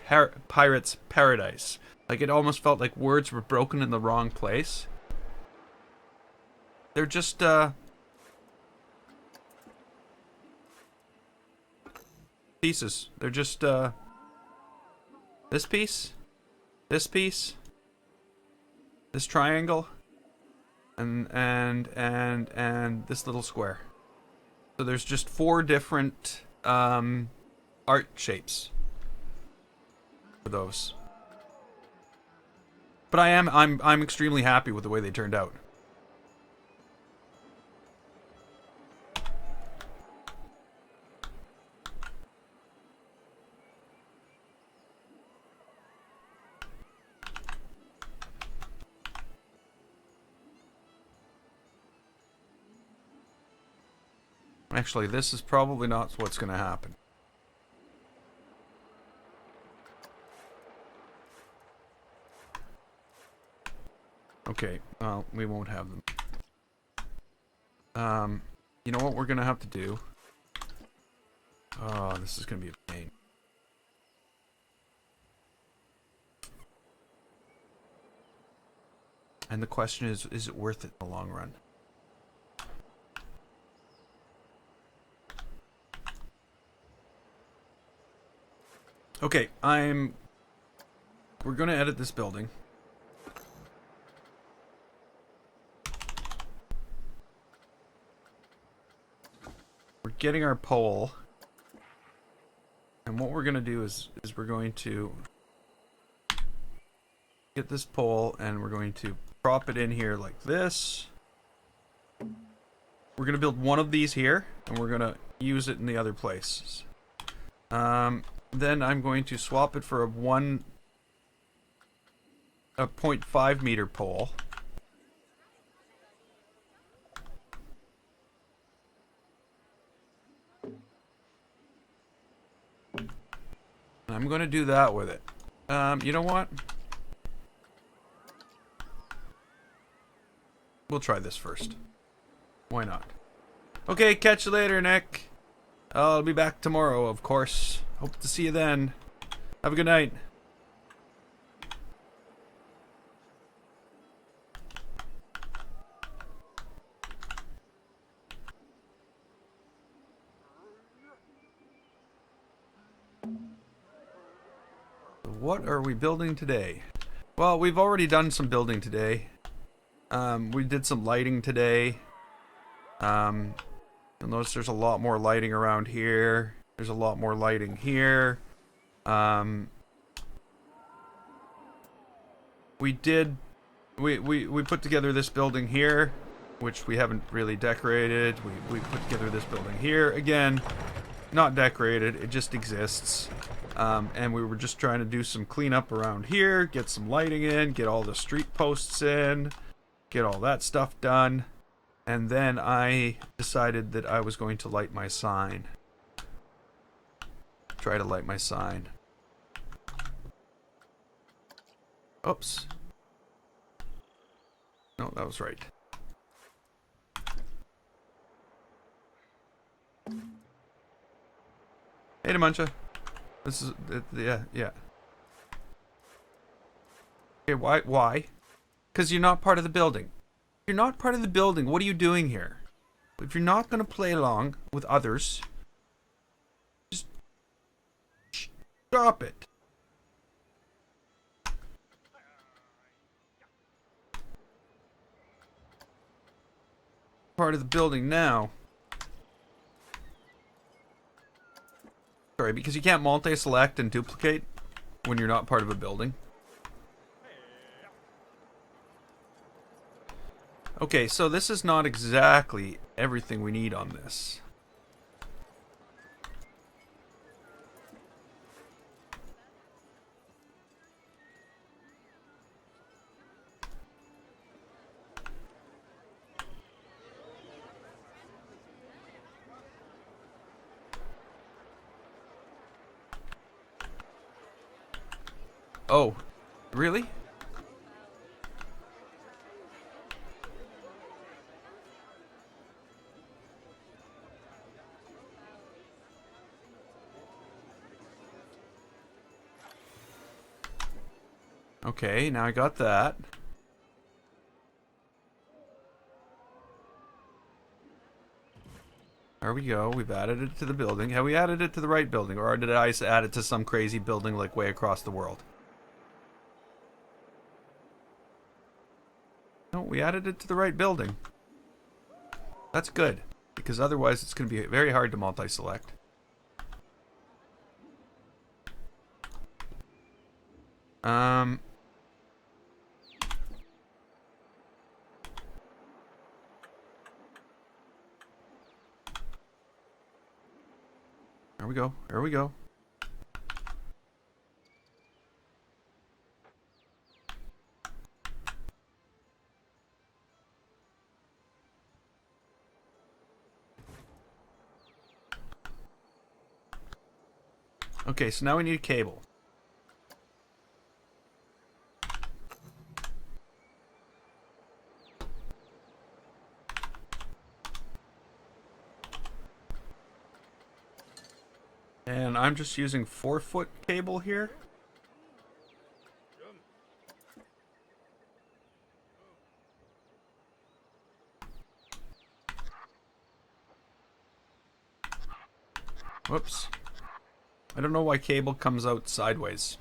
Paradise. Like, it almost felt like words were broken in the wrong place. They're just pieces. They're just this piece, this piece, this triangle, and this little square. So there's just 4 different art shapes for those. But I'm extremely happy with the way they turned out. Actually, this is probably not what's going to happen. Okay, well, we won't have them. You know what we're going to have to do? Oh, this is going to be a pain. And the question is it worth it in the long run? Okay, we're going to edit this building. We're getting our pole. And what we're going to do is we're going to get this pole and we're going to prop it in here like this. We're going to build one of these here and we're going to use it in the other places. Then I'm going to swap it for a 0.5 meter pole. I'm going to do that with it. You know what? We'll try this first. Why not? Okay, catch you later, Nick. I'll be back tomorrow, of course. Hope to see you then. Have a good night. What are we building today? Well, we've already done some building today. We did some lighting today. You'll notice there's a lot more lighting around here. There's a lot more lighting here. We put together this building here, which we haven't really decorated. We put together this building here. Again, not decorated. It just exists. And we were just trying to do some cleanup around here, get some lighting in, get all the street posts in, get all that stuff done. And then I decided that I was going to light my sign. Try to light my sign. Oops. No, that was right. Hey, Demuncha. This is, yeah. Okay, why? Because you're not part of the building. You're not part of the building. What are you doing here? If you're not going to play along with others, just stop it. Part of the building now. Sorry, because you can't multi-select and duplicate when you're not part of a building. Okay, so this is not exactly everything we need on this. Oh, really? Okay, now I got that. There we go. We've added it to the building. Have we added it to the right building? Or did I add it to some crazy building like way across the world? No, we added it to the right building. That's good. Because otherwise it's going to be very hard to multi-select. There we go. There we go. Okay, so now we need a cable. And I'm just using 4-foot cable here. Whoops. I don't know why cable comes out sideways.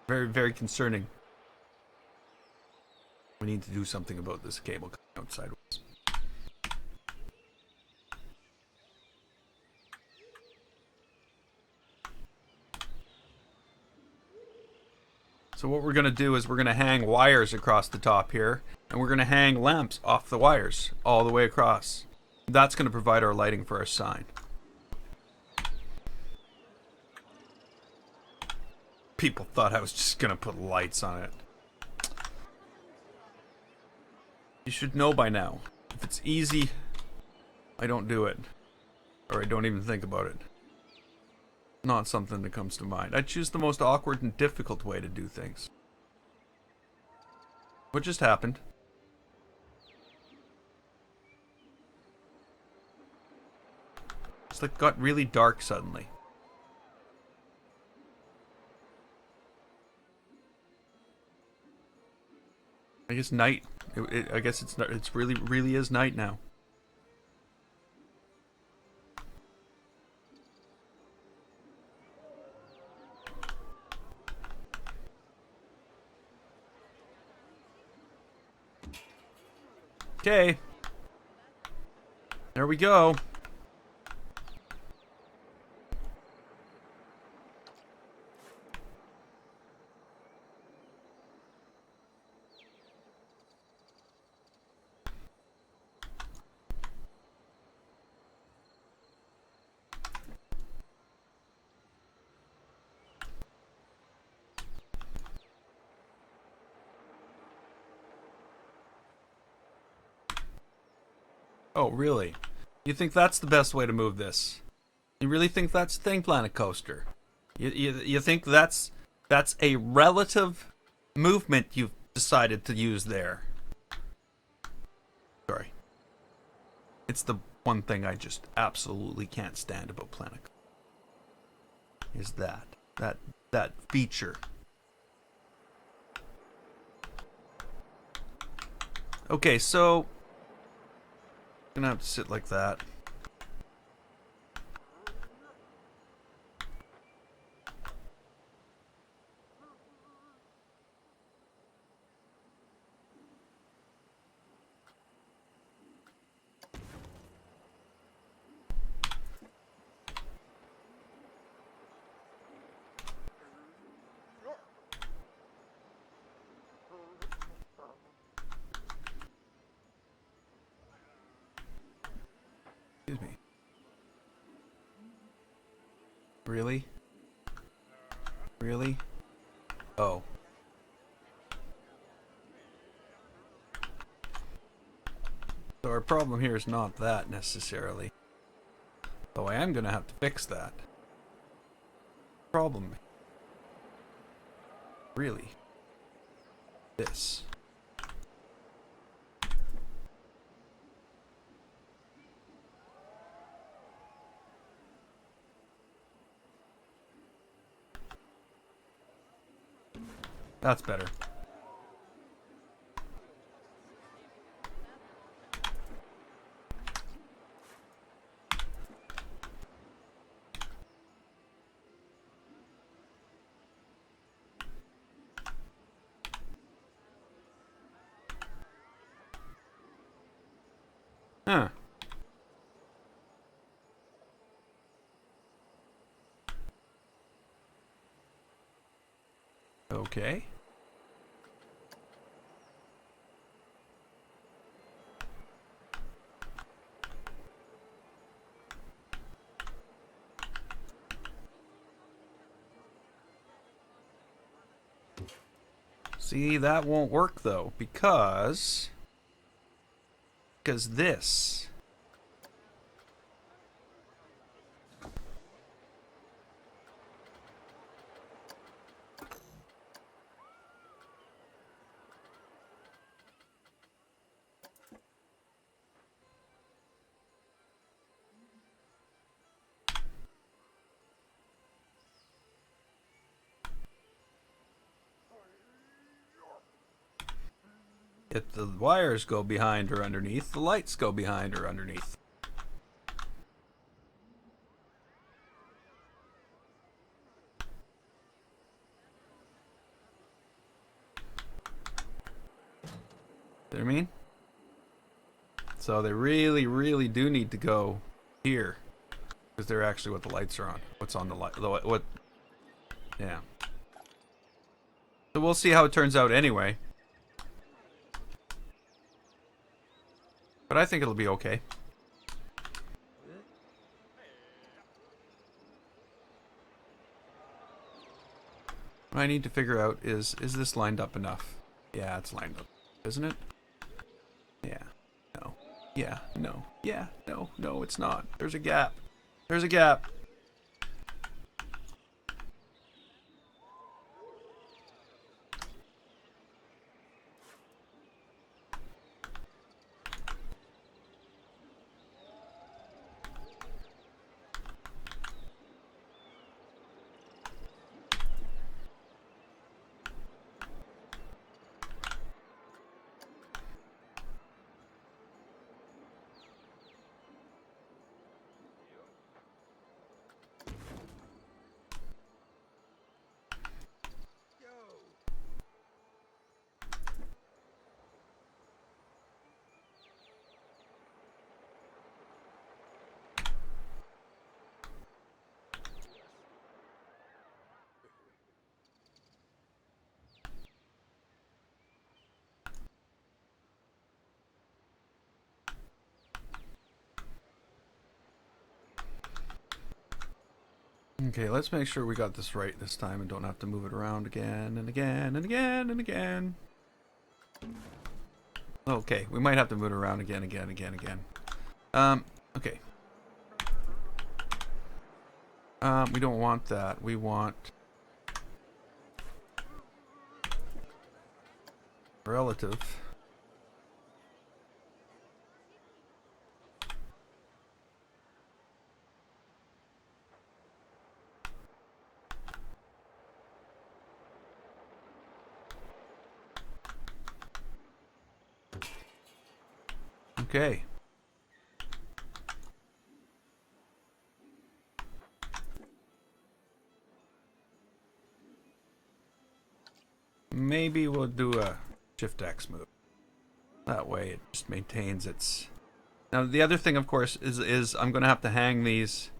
Very, very concerning. We need to do something about this cable coming out sideways. So what we're going to do is we're going to hang wires across the top here, and we're going to hang lamps off the wires all the way across. That's going to provide our lighting for our sign. People thought I was just going to put lights on it. You should know by now. If it's easy, I don't do it. Or I don't even think about it. Not something that comes to mind. I choose the most awkward and difficult way to do things. What just happened? It's like got really dark suddenly. I guess night. I guess it's really is night now. Okay. There we go. Oh, really? You think that's the best way to move this? You really think that's the thing, Planet Coaster? You think that's a relative movement you've decided to use there? Sorry. It's the one thing I just absolutely can't stand about Planet Coaster. Is that feature. Okay, so gonna have to sit like that. Excuse me. Really? Really? Oh. So our problem here is not that necessarily. Though I am going to have to fix that. Problem. Really? This. That's better. Huh. Okay. See, that won't work though, because this. If the wires go behind or underneath, the lights go behind or underneath. You know what I mean? So they really, really do need to go here, because they're actually what the lights are on. What's on the light? What? Yeah. So we'll see how it turns out anyway. But I think it'll be okay. What I need to figure out is this lined up enough? Yeah, it's lined up, isn't it? Yeah. No. Yeah. No. Yeah. No. No, it's not. There's a gap. There's a gap. Okay, let's make sure we got this right this time and don't have to move it around again and again and again and again. Okay, we might have to move it around again. Okay. We don't want that. We want relative. Okay. Maybe we'll do a Shift X move. That way it just maintains its... Now the other thing, of course, is I'm going to have to hang these...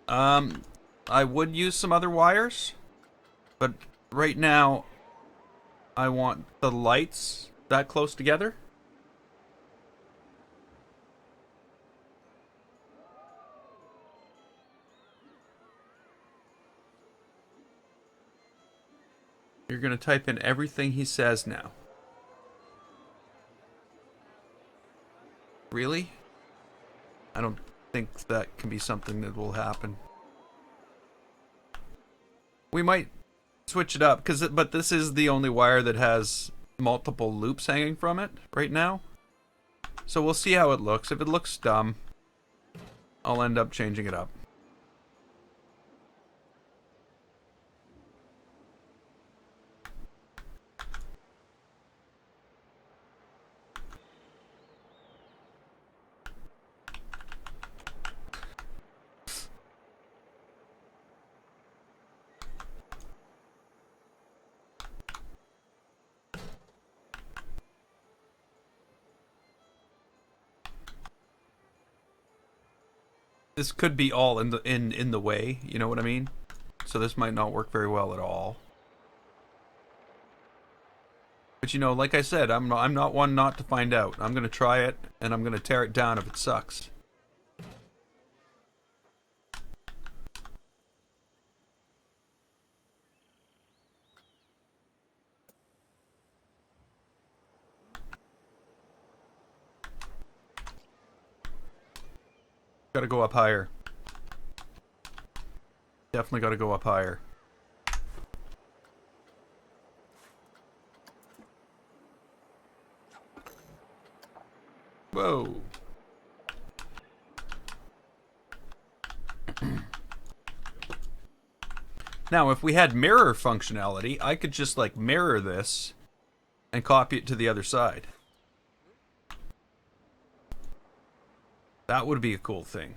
I would use some other wires, but right now I want the lights that close together. You're going to type in everything he says now. Really? I don't think that can be something that will happen. We might switch it up, but this is the only wire that has multiple loops hanging from it right now. So we'll see how it looks. If it looks dumb, I'll end up changing it up. This could be all in the way, you know what I mean? So this might not work very well at all. But you know, like I said, I'm not one not to find out. I'm gonna try it, and I'm gonna tear it down if it sucks. Gotta go up higher. Definitely gotta go up higher. Whoa. Now, if we had mirror functionality, I could just like mirror this and copy it to the other side. That would be a cool thing.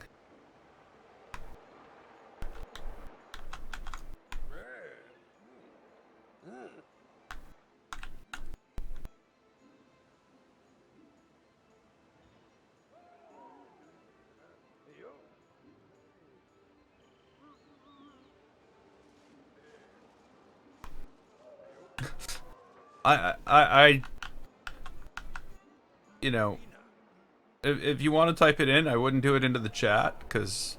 I you know, if you want to type it in, I wouldn't do it into the chat because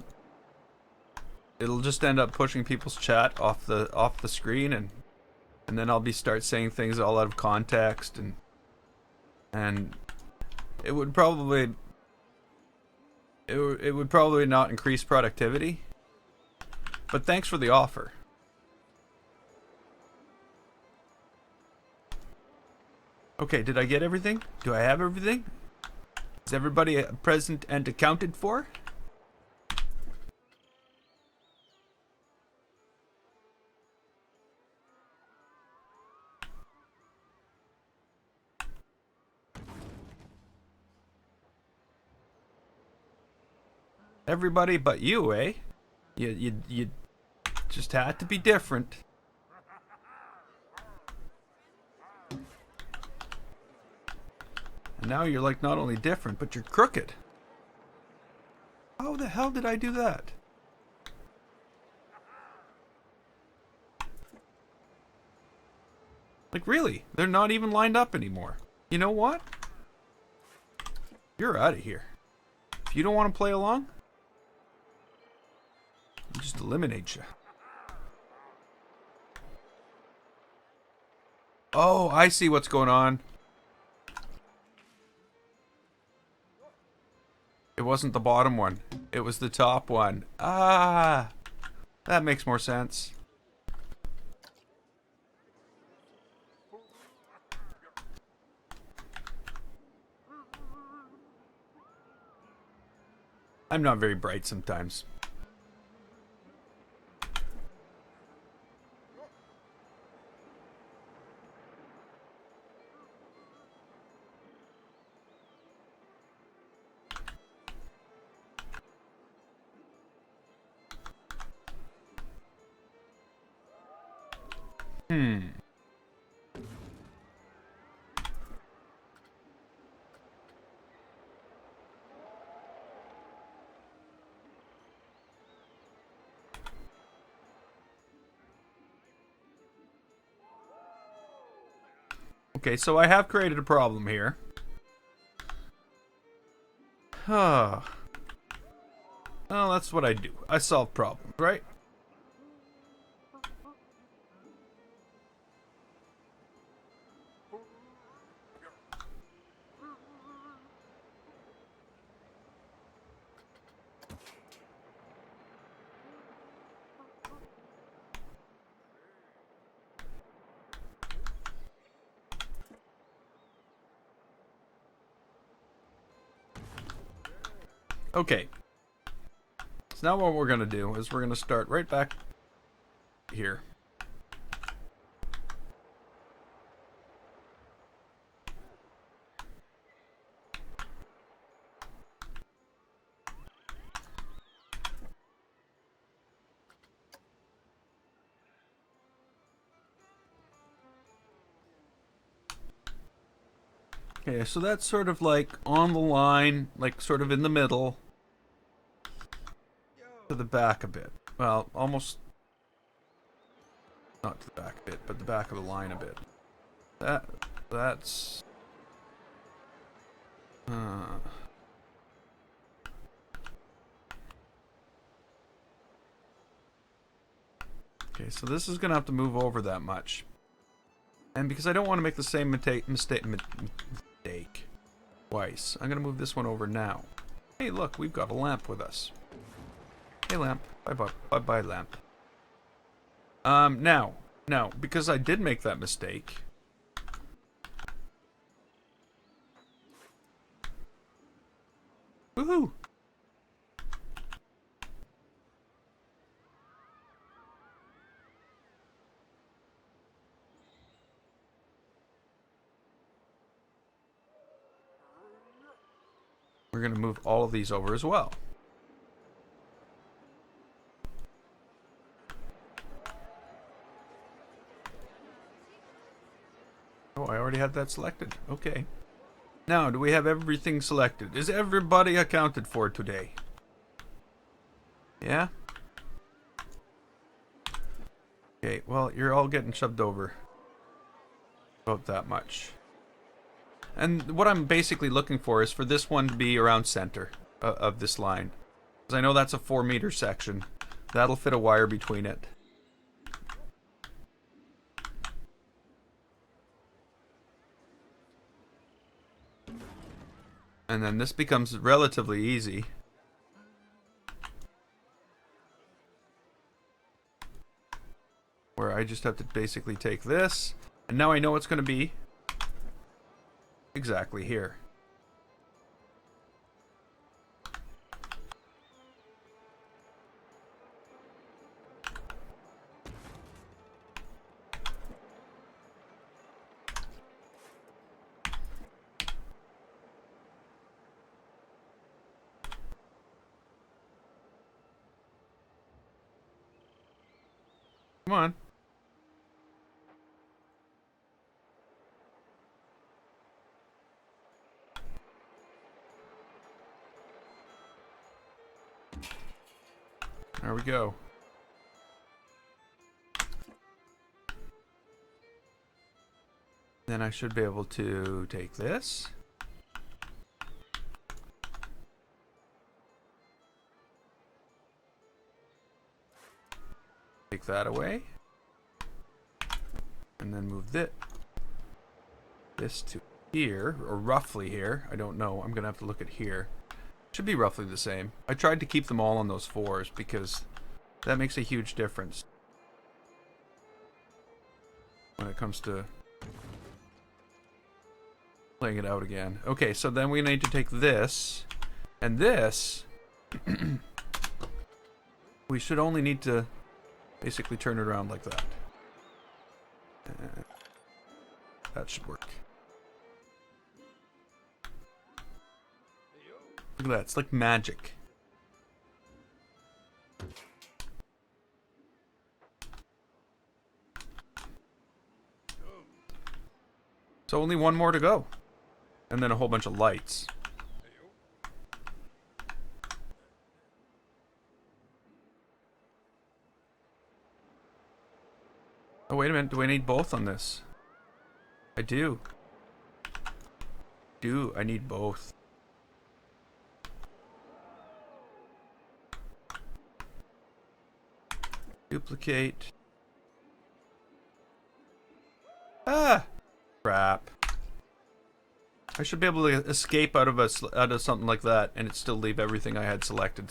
it'll just end up pushing people's chat off the screen, and then I'll start saying things all out of context, and it would probably it would probably not increase productivity. But thanks for the offer. Okay, did I get everything? Do I have everything? Is everybody present and accounted for? Everybody but you, eh? You just had to be different. And now you're like not only different, but you're crooked. How the hell did I do that? Like really, they're not even lined up anymore. You know what? You're out of here. If you don't want to play along, I'll just eliminate you. Oh, I see what's going on. It wasn't the bottom one. It was the top one. Ah, that makes more sense. I'm not very bright sometimes. Okay, so I have created a problem here. Oh. Well, that's what I do. I solve problems, right? Okay. So now what we're going to do is we're going to start right back here. Okay, so that's sort of like on the line, like sort of in the middle. to the back a bit. Well, almost not to the back a bit, but the back of the line a bit. That's okay, so this is gonna have to move over that much. And because I don't want to make the same mistake twice, I'm gonna move this one over now. Hey, look, we've got a lamp with us. Hey, lamp. Bye-bye, lamp. Now, because I did make that mistake. Woohoo! We're going to move all of these over as well. Oh, I already had that selected. Okay. Now, do we have everything selected? Is everybody accounted for today? Yeah? Okay, well, you're all getting shoved over. About that much. And what I'm basically looking for is for this one to be around center of this line. Because I know that's a 4-meter section. That'll fit a wire between it. And then this becomes relatively easy. Where I just have to basically take this. And now I know it's going to be exactly here. Come on. There we go. Then I should be able to take this. Take that away. And then move this to here, or roughly here. I don't know. I'm going to have to look at here. Should be roughly the same. I tried to keep them all on those 4s because that makes a huge difference when it comes to playing it out again. Okay, so then we need to take this and this. We should only need to basically turn it around like that. That should work. Look at that, it's like magic. So only one more to go. And then a whole bunch of lights. Oh, wait a minute, do I need both on this? I do. I need both. Duplicate. Ah! Crap. I should be able to escape out of something like that and it still leave everything I had selected.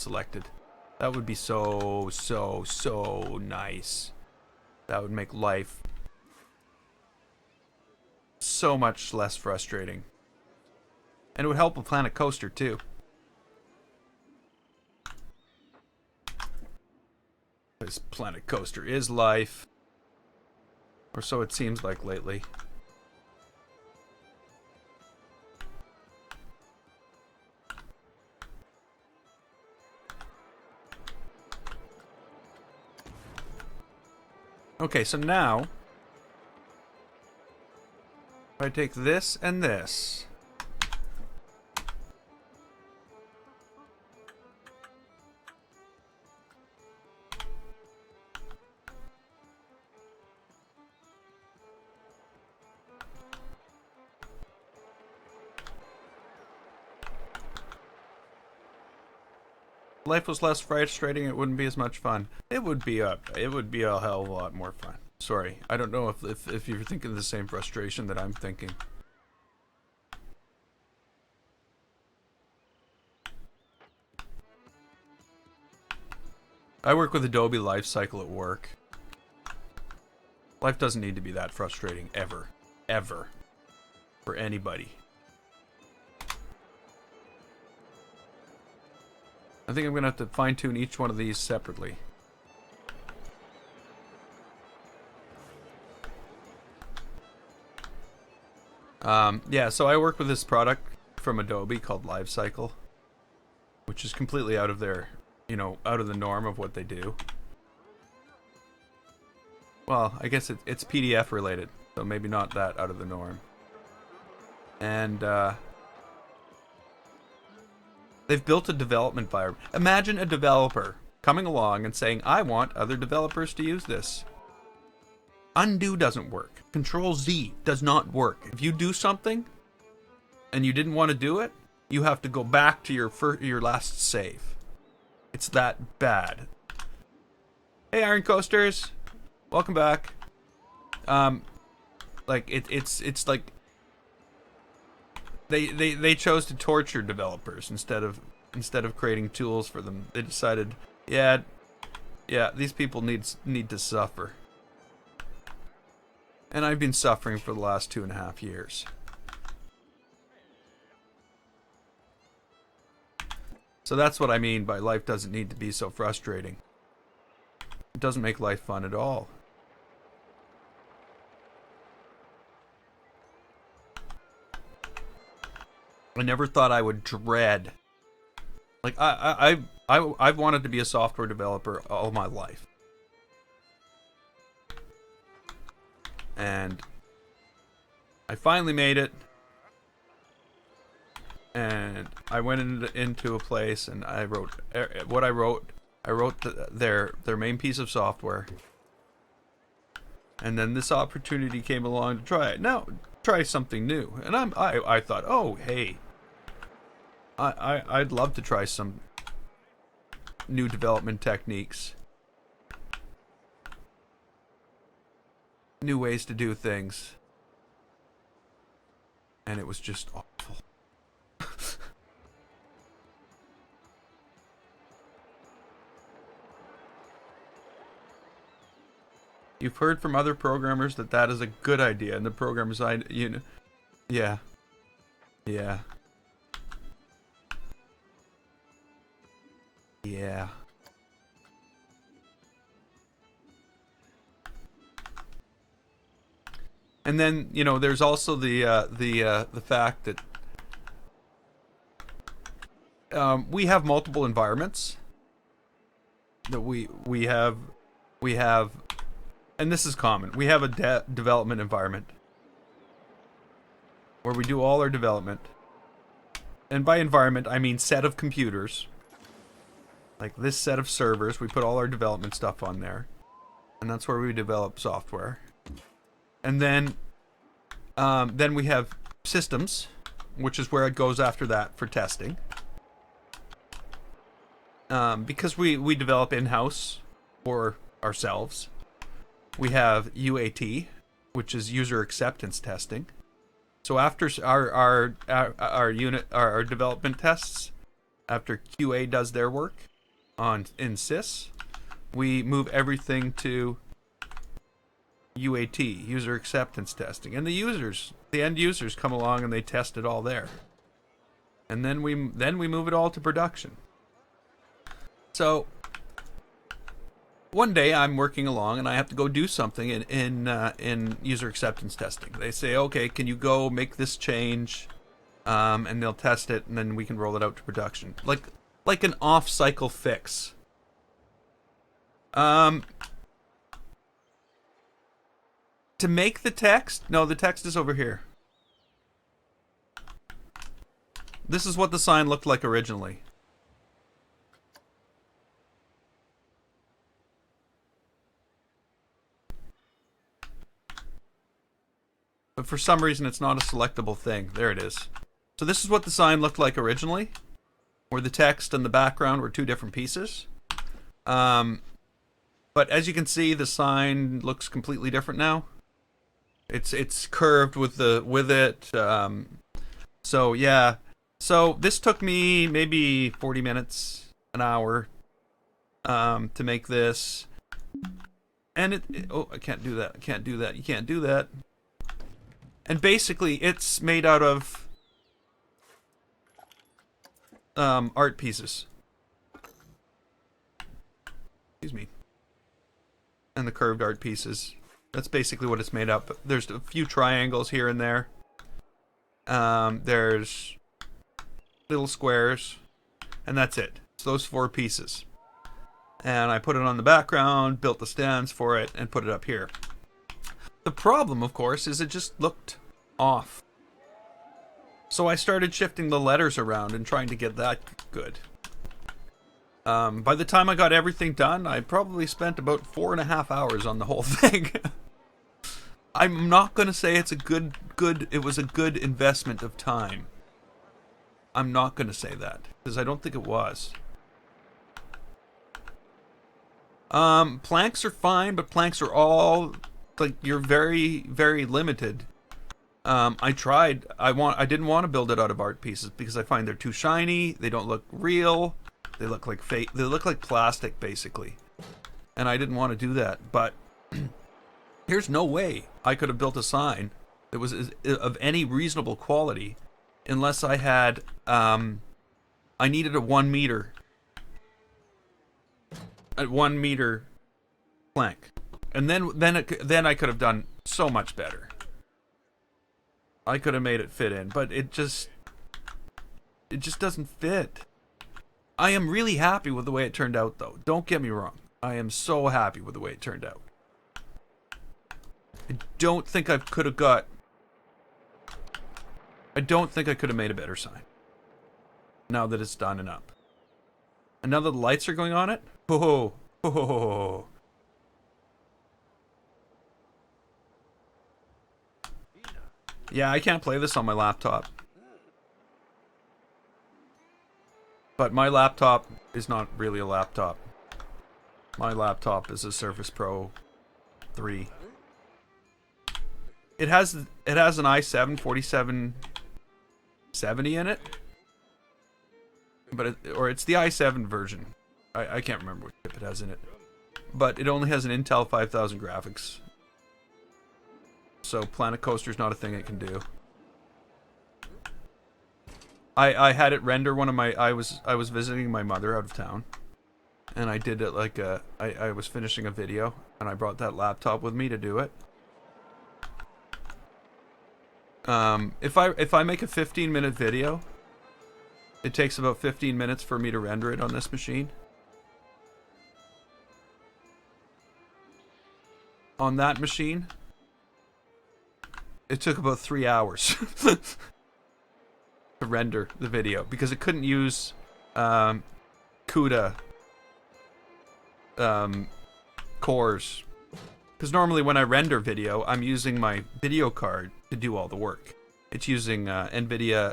That would be so nice. That would make life so much less frustrating. And it would help with Planet Coaster too. This Planet Coaster is life. Or so it seems like lately. Okay, so now if I take this and this, life was less frustrating, it wouldn't be as much fun. It would be a hell of a lot more fun. Sorry, I don't know if you're thinking the same frustration that I'm thinking. I work with Adobe Lifecycle at work. Life doesn't need to be that frustrating, ever. Ever. For anybody. I think I'm going to have to fine-tune each one of these separately. Yeah, so I work with this product from Adobe called Lifecycle, which is completely out of their, out of the norm of what they do. Well, I guess it's PDF related, so maybe not that out of the norm. And, they've built a development environment. Imagine a developer coming along and saying, I want other developers to use this. Undo doesn't work. Control Z does not work. If you do something and you didn't want to do it, you have to go back to your last save. It's that bad. Hey, Iron Coasters, welcome back. Like it's like they chose to torture developers instead of creating tools for them. They decided, yeah, these people need to suffer. And I've been suffering for the last 2.5 years. So that's what I mean by life doesn't need to be so frustrating. It doesn't make life fun at all. I never thought I would dread. Like I've wanted to be a software developer all my life. And I finally made it. And I went into a place and I wrote what I wrote. I wrote their main piece of software. And then this opportunity came along to try it. Now, try something new. And I thought, oh, hey, I'd love to try some new development techniques. New ways to do things. And it was just awful. You've heard from other programmers that is a good idea, and the programmers yeah. Yeah. Yeah. And then, there's also the fact that we have multiple environments that we have, and this is common. We have a development environment where we do all our development. And by environment, I mean set of computers. Like this set of servers, we put all our development stuff on there. And that's where we develop software. And then we have systems, which is where it goes after that for testing. Because we develop in-house for ourselves. We have UAT, which is user acceptance testing. So after our development tests, after QA does their work in sys, we move everything to UAT, user acceptance testing, and the end users come along and they test it all there, and then we move it all to production. So one day I'm working along and I have to go do something in user acceptance testing. They say, okay, can you go make this change, and they'll test it, and then we can roll it out to production, like an off-cycle fix. To make the text, no, the text is over here. This is what the sign looked like originally. But for some reason, it's not a selectable thing. There it is. So this is what the sign looked like originally. where the text and the background were two different pieces. But as you can see, the sign looks completely different now. It's curved with it. So yeah. So this took me maybe 40 minutes, an hour, to make this. And oh, I can't do that. I can't do that. You can't do that. And basically, it's made out of art pieces. Excuse me. And the curved art pieces. That's basically what it's made up. There's a few triangles here and there. There's little squares. And that's it. It's those 4 pieces. And I put it on the background, built the stands for it, and put it up here. The problem, of course, is it just looked off. So I started shifting the letters around and trying to get that good. By the time I got everything done, I probably spent about 4.5 hours on the whole thing. I'm not going to say it's it was a good investment of time. I'm not going to say that, because I don't think it was. Planks are fine, but planks are all, like, you're very, very limited. I tried. I didn't want to build it out of art pieces because I find they're too shiny. They don't look real. They look like fake. They look like plastic, basically. And I didn't want to do that. But there's no way I could have built a sign that was of any reasonable quality unless I had, I needed a 1 meter. At 1 meter plank. And then I could have done so much better. I could have made it fit in, but it just doesn't fit. I am really happy with the way it turned out, though. Don't get me wrong. I am so happy with the way it turned out. I don't think I could have made a better sign. Now that it's done and up. And now that the lights are going on it, oh, oh, oh, oh. Yeah, I can't play this on my laptop. But my laptop is not really a laptop. My laptop is a Surface Pro 3. It has an i7 4770 in it. But it's the i7 version. I can't remember what chip it has in it. But it only has an Intel 5000 graphics. So Planet Coaster's not a thing it can do. I had it render one of my... I was visiting my mother out of town. And I did it like I was finishing a video. And I brought that laptop with me to do it. If I make a 15-minute video, it takes about 15 minutes for me to render it on this machine. On that machine, it took about 3 hours to render the video because it couldn't use CUDA cores. Because normally when I render video, I'm using my video card to do all the work. It's using NVIDIA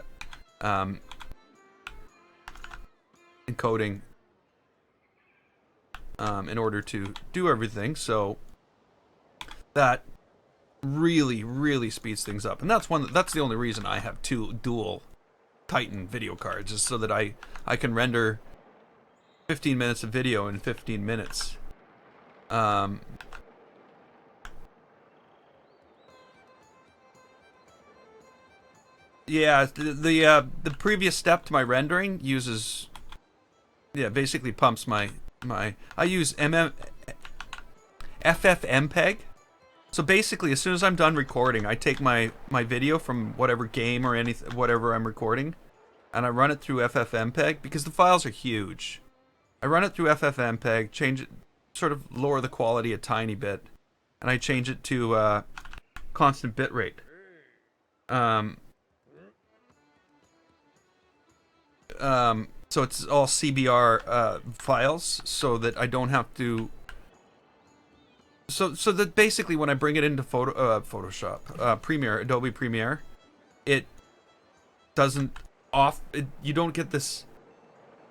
encoding in order to do everything. So that really, really speeds things up. And that's the only reason I have 2 dual Titan video cards, is so that I can render 15 minutes of video in 15 minutes. Yeah, the previous step to my rendering uses, basically pumps my I use FFmpeg. So basically, as soon as I'm done recording, I take my video from whatever game or whatever I'm recording, and I run it through FFmpeg because the files are huge. I run it through FFmpeg, change it, sort of lower the quality a tiny bit, and I change it to constant bitrate. So it's all CBR files, so that I don't have to. So that basically, when I bring it into Photoshop, Premiere, Adobe Premiere, it doesn't you don't get this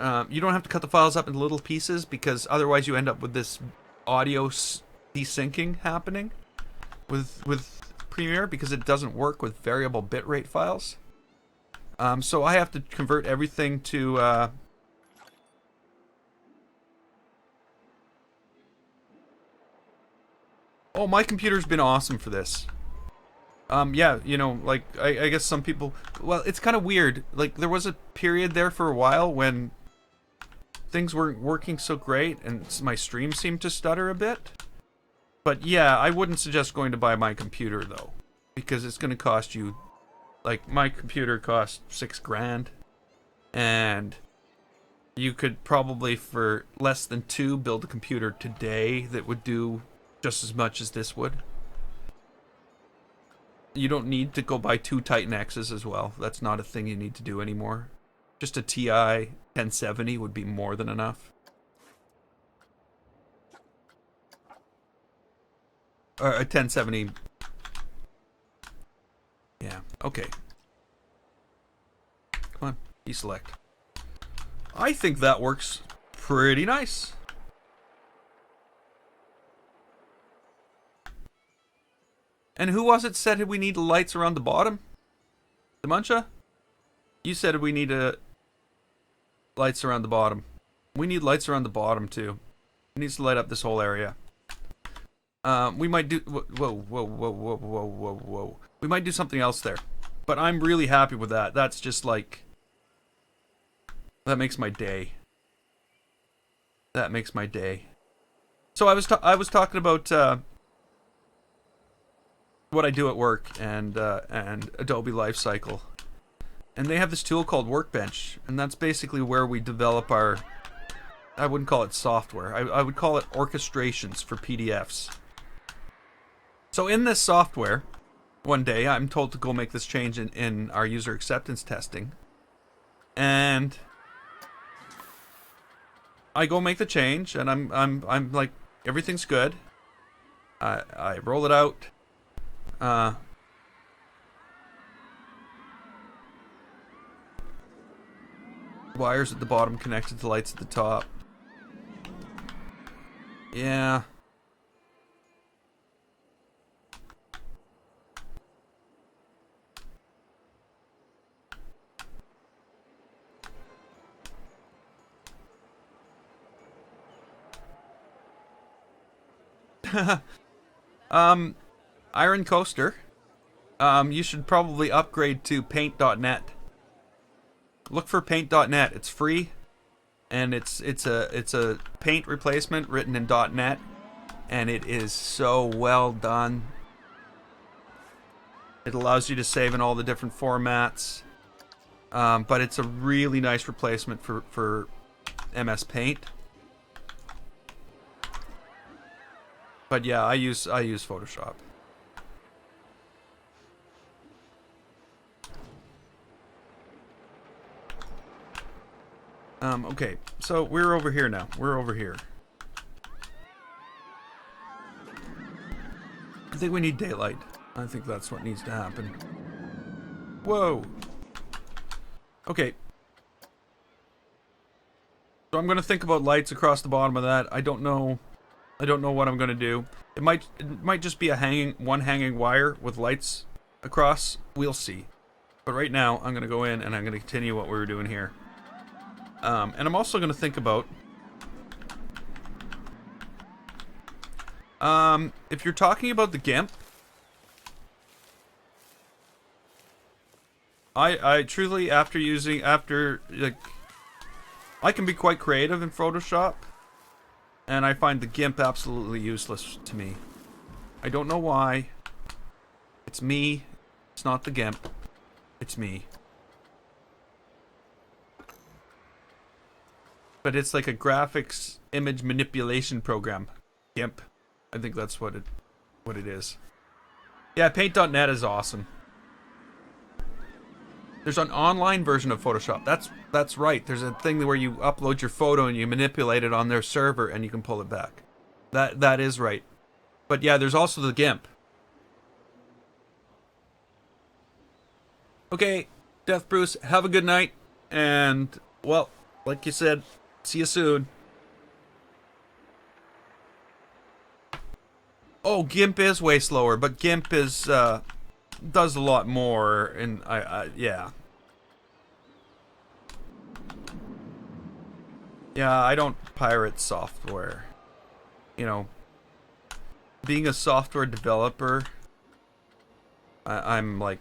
You don't have to cut the files up into little pieces because otherwise you end up with this audio desyncing happening with Premiere because it doesn't work with variable bitrate files. So I have to convert everything to oh, my computer's been awesome for this. Yeah, you know, like, I guess some people... Well, it's kind of weird. Like, there was a period there for a while when things weren't working so great, and my stream seemed to stutter a bit. But yeah, I wouldn't suggest going to buy my computer, though. Because it's going to cost you... Like, my computer cost $6,000. And you could probably, for less than $2, build a computer today that would do just as much as this would. You don't need to go buy 2 Titan X's as well. That's not a thing you need to do anymore. Just a TI 1070 would be more than enough. Or a 1070. Yeah, okay. Come on, deselect. I think that works pretty nice. And who was it said we need lights around the bottom? Demuncha? You said we need lights around the bottom. We need lights around the bottom too. It needs to light up this whole area. We might do... Whoa. We might do something else there. But I'm really happy with that. That's just like... That makes my day. That makes my day. So I was talking about... what I do at work and Adobe Lifecycle, and they have this tool called Workbench, and that's basically where we develop our, I wouldn't call it software, I would call it orchestrations for PDFs. So in this software, one day I'm told to go make this change in our user acceptance testing, and I go make the change, and I'm like, everything's good. I roll it out. Wires at the bottom connected to lights at the top. Yeah. Iron Coaster. You should probably upgrade to Paint.net. Look for Paint.net. It's free, and it's a Paint replacement written in .net, and it is so well done. It allows you to save in all the different formats, but it's a really nice replacement for MS Paint. But yeah, I use Photoshop. Okay, so we're over here now. We're over here. I think we need daylight. I think that's what needs to happen. Whoa! Okay. So I'm gonna think about lights across the bottom of that. I don't know what I'm gonna do. It might just be one hanging wire with lights across. We'll see. But right now, I'm gonna go in and I'm gonna continue what we were doing here. And I'm also going to think about if you're talking about the GIMP, I truly like, I can be quite creative in Photoshop, and I find the GIMP absolutely useless to me. I don't know why. It's me. It's not the GIMP. It's me. But it's like a graphics image manipulation program. GIMP. I think that's what it is. Yeah, Paint.net is awesome. There's an online version of Photoshop. That's right. There's a thing where you upload your photo and you manipulate it on their server and you can pull it back. That is right. But yeah, there's also the GIMP. Okay, Death Bruce, have a good night, and well, like you said, see you soon. Oh, GIMP is way slower, but GIMP is does a lot more, and yeah. Yeah, I don't pirate software. You know, being a software developer, I'm like,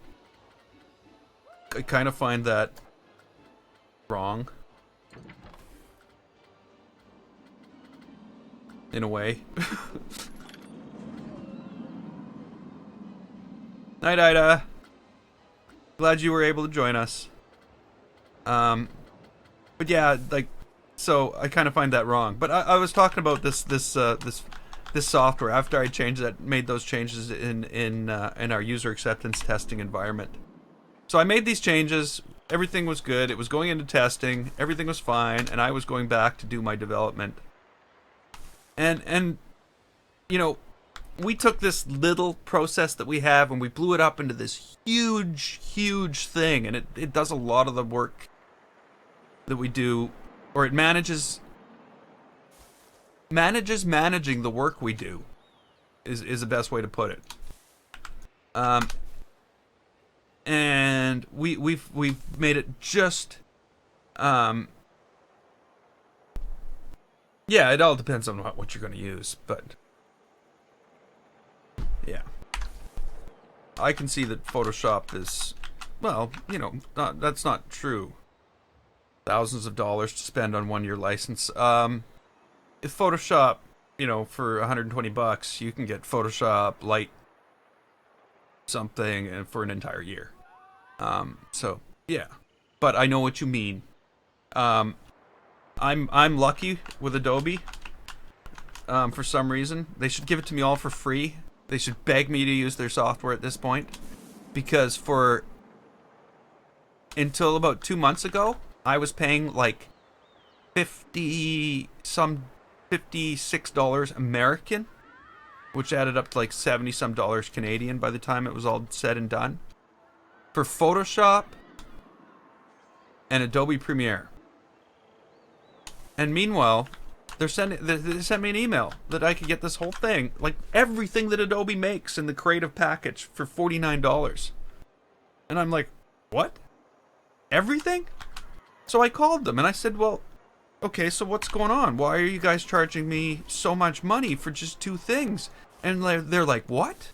I kind of find that wrong. In a way. Night, Ida. Glad you were able to join us. But yeah, like, so I kind of find that wrong. But I was talking about this software after I made those changes in our user acceptance testing environment. So I made these changes. Everything was good. It was going into testing. Everything was fine, and I was going back to do my development. And you know, we took this little process that we have and we blew it up into this huge thing, and it does a lot of the work that we do, or it manages managing the work we do is the best way to put it. And we've made it just yeah, it all depends on what you're going to use, but yeah. I can see that Photoshop is, well, you know, that's not true. Thousands of dollars to spend on 1-year license. If Photoshop, you know, for $120, you can get Photoshop Lite something and for an entire year. So yeah, but I know what you mean. I'm lucky with Adobe. For some reason, they should give it to me all for free. They should beg me to use their software at this point, because until about 2 months ago, I was paying like $56 American, which added up to like $70 some Canadian by the time it was all said and done, for Photoshop and Adobe Premiere. And meanwhile, they sent me an email that I could get this whole thing, like everything that Adobe makes in the creative package, for $49. And I'm like, what? Everything? So I called them and I said, well, okay, so what's going on? Why are you guys charging me so much money for just 2 things? And they're like, what?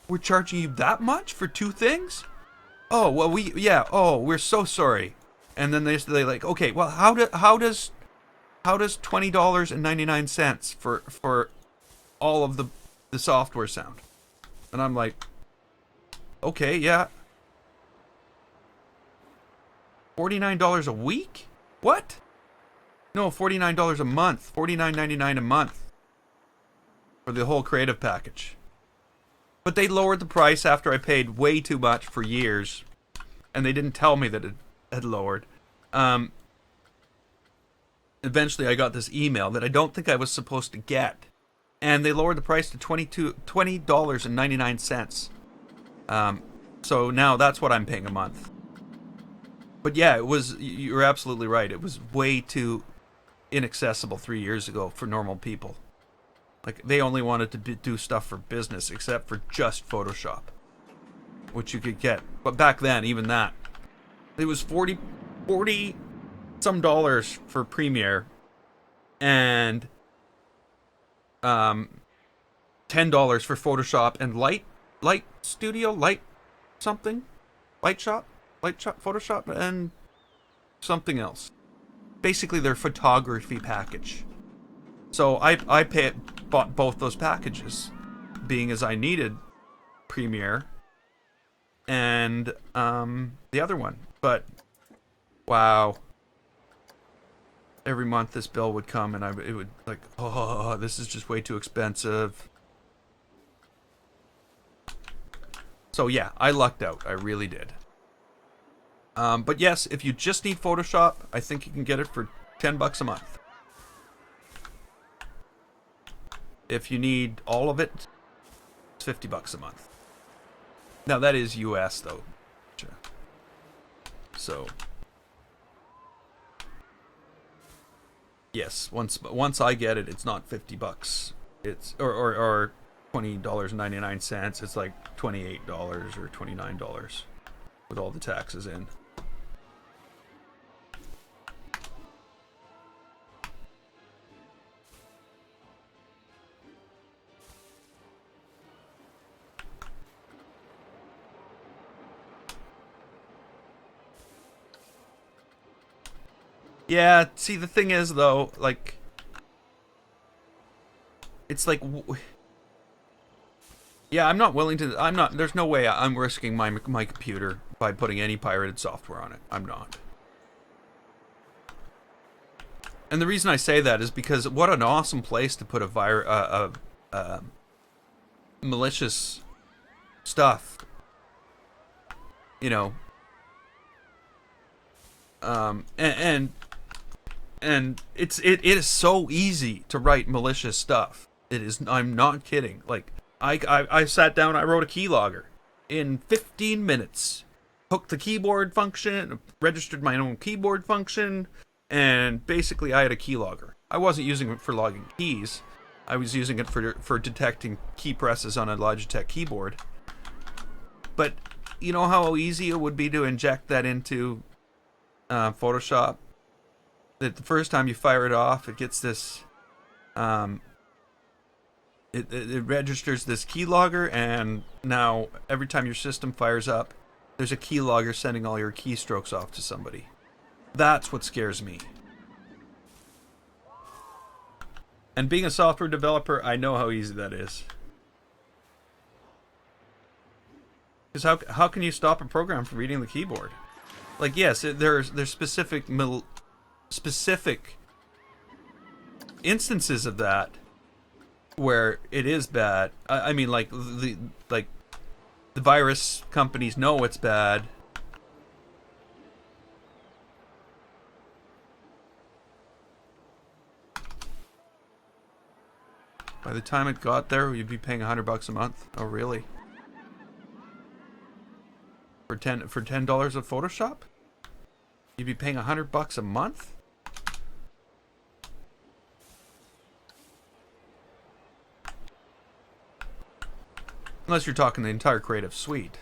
We're charging you that much for 2 things? Oh, well, we're so sorry. And then they like, okay, well, how does $20.99 for all of the software sound? And I'm like, okay, yeah. $49 a week? What? No, $49 a month. $49.99 a month for the whole creative package. But they lowered the price after I paid way too much for years, and they didn't tell me that it had lowered. Eventually I got this email that I don't think I was supposed to get, and they lowered the price to $20.99. So now that's what I'm paying a month. But yeah, you're absolutely right. It was way too inaccessible 3 years ago for normal people. Like, they only wanted to do stuff for business, except for just Photoshop, which you could get. But back then, even that, it was 40 some dollars for Premiere, and $10 for Photoshop and Light Shop, Photoshop, and something else. Basically, their photography package. So I bought both those packages, being as I needed Premiere and the other one. But wow. Every month this bill would come and it would like, oh, this is just way too expensive. So yeah, I lucked out. I really did. But yes, if you just need Photoshop, I think you can get it for $10 a month. If you need all of it, it's $50 a month. Now that is US though. So Yes, once I get it, it's not $50. It's or $20.99. It's like $28 or $29 with all the taxes in. Yeah, see, the thing is, though, like, it's like, yeah, I'm not willing to, I'm not, there's no way I'm risking my computer by putting any pirated software on it. I'm not. And the reason I say that is because what an awesome place to put malicious stuff, you know, and it is so easy to write malicious stuff. It is. I'm not kidding. Like I sat down. I wrote a keylogger in 15 minutes. Hooked the keyboard function. Registered my own keyboard function. And basically, I had a keylogger. I wasn't using it for logging keys. I was using it for detecting key presses on a Logitech keyboard. But you know how easy it would be to inject that into Photoshop? That the first time you fire it off, it gets this, it registers this keylogger, and now every time your system fires up, there's a keylogger sending all your keystrokes off to somebody. That's what scares me. And being a software developer, I know how easy that is. Because how can you stop a program from reading the keyboard? Like, yes, there's specific instances of that where it is bad. I mean, like the virus companies know it's bad. By the time it got there, you'd be paying $100 a month. Oh, really? For $10 of Photoshop? You'd be paying $100 a month? Unless you're talking the entire Creative Suite.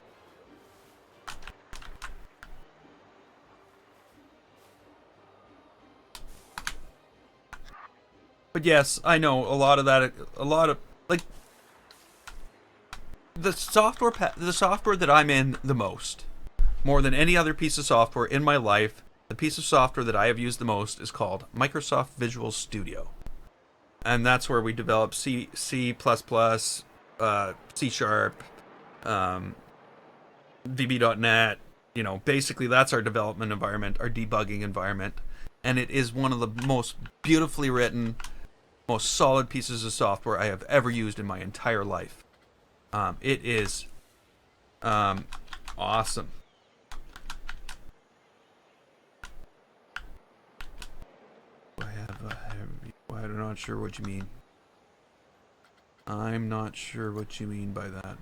But yes, I know a lot of like the software that I'm in the most, more than any other piece of software in my life, the piece of software that I have used the most is called Microsoft Visual Studio. And that's where we develop C++, C#, VB.NET. You know, basically that's our development environment, our debugging environment. And it is one of the most beautifully written, most solid pieces of software I have ever used in my entire life. It is awesome. I'm not sure what you mean. I'm not sure what you mean by that.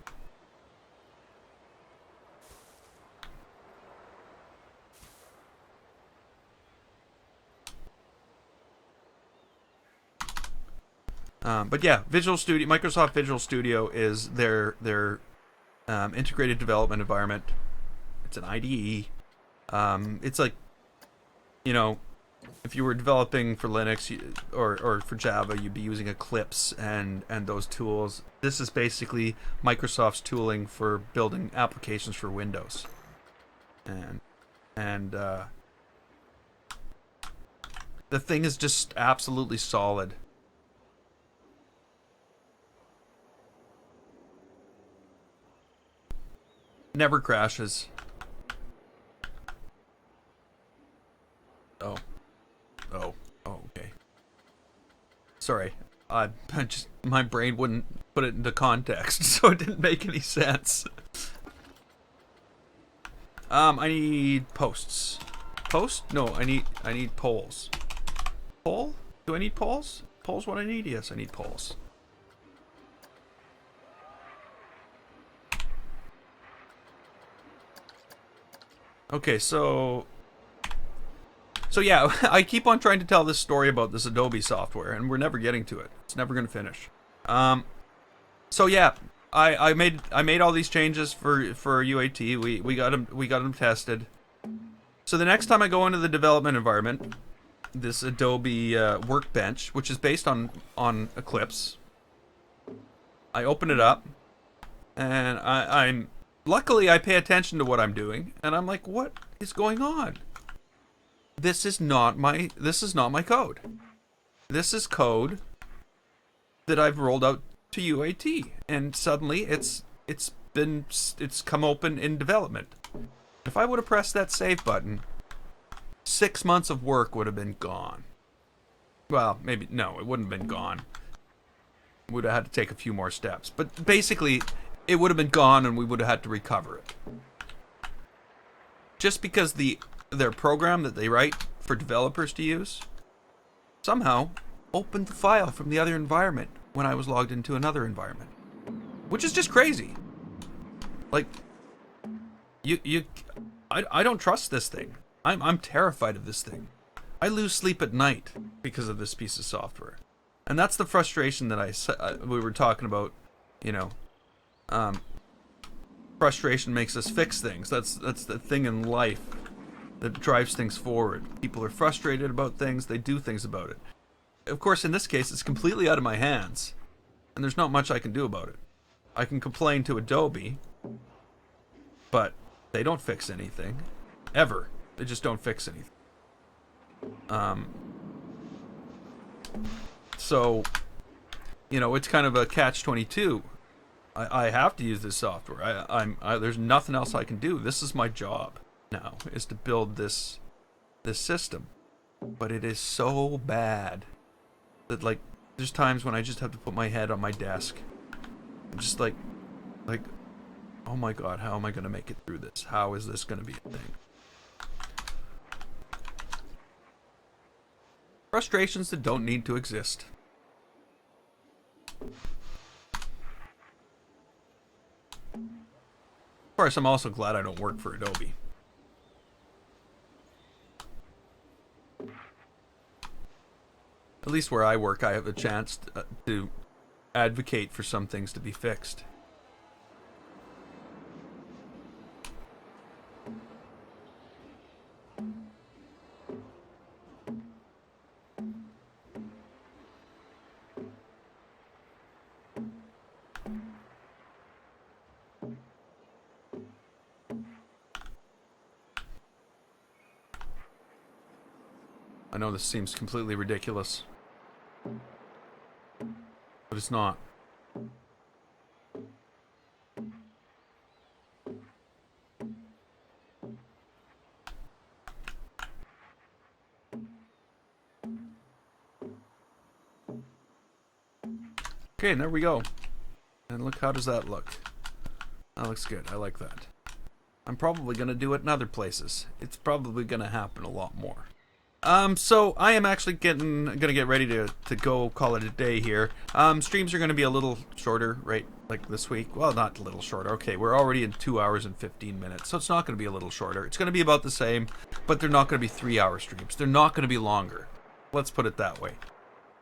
But yeah, Visual Studio, Microsoft Visual Studio is their integrated development environment. It's an IDE. It's like, you know, if you were developing for Linux or for Java, you'd be using Eclipse and those tools. This is basically Microsoft's tooling for building applications for Windows. And the thing is just absolutely solid. Never crashes. Oh, okay. Sorry, I just my brain wouldn't put it into context, so it didn't make any sense. I need posts. Post? No, I need polls. Poll? Do I need polls? Polls what I need? Yes, I need polls. Okay, so So yeah, I keep on trying to tell this story about this Adobe software, and we're never getting to it. It's never going to finish. So yeah, I made all these changes for UAT. We got them tested. So the next time I go into the development environment, this Adobe Workbench, which is based on Eclipse, I open it up, and I'm luckily I pay attention to what I'm doing, and I'm like, what is going on? This is not my code. This is code that I've rolled out to UAT, and suddenly it's come open in development. If I would have pressed that save button, 6 months of work would have been gone. Well, maybe no, it wouldn't have been gone. Would have had to take a few more steps, but basically it would have been gone, and we would have had to recover it. Just because their program that they write for developers to use somehow opened the file from the other environment when I was logged into another environment, which is just crazy. Like, I don't trust this thing. I'm terrified of this thing. I lose sleep at night because of this piece of software, and that's the frustration that we were talking about. You know, frustration makes us fix things. That's the thing in life that drives things forward. People are frustrated about things. They do things about it. Of course, in this case, it's completely out of my hands, and there's not much I can do about it. I can complain to Adobe, but they don't fix anything. Ever. They just don't fix anything. So, you know, it's kind of a catch-22. I have to use this software. There's nothing else I can do. This is my job now, is to build this system. But it is so bad that, like, there's times when I just have to put my head on my desk. I'm just like, oh my god, how am I going to make it through this? How is this going to be a thing? Frustrations that don't need to exist. Of course, I'm also glad I don't work for Adobe. At least where I work, I have a chance to advocate for some things to be fixed. I know this seems completely ridiculous, but it's not. Okay, and there we go. And look, how does that look? That looks good. I like that. I'm probably going to do it in other places. It's probably going to happen a lot more. So I am actually gonna get ready to go call it a day here. Streams are gonna be a little shorter, right? Like this week. Well, not a little shorter. Okay, we're already in 2 hours and 15 minutes, so it's not gonna be a little shorter. It's gonna be about the same, but they're not gonna be 3-hour streams. They're not gonna be longer. Let's put it that way.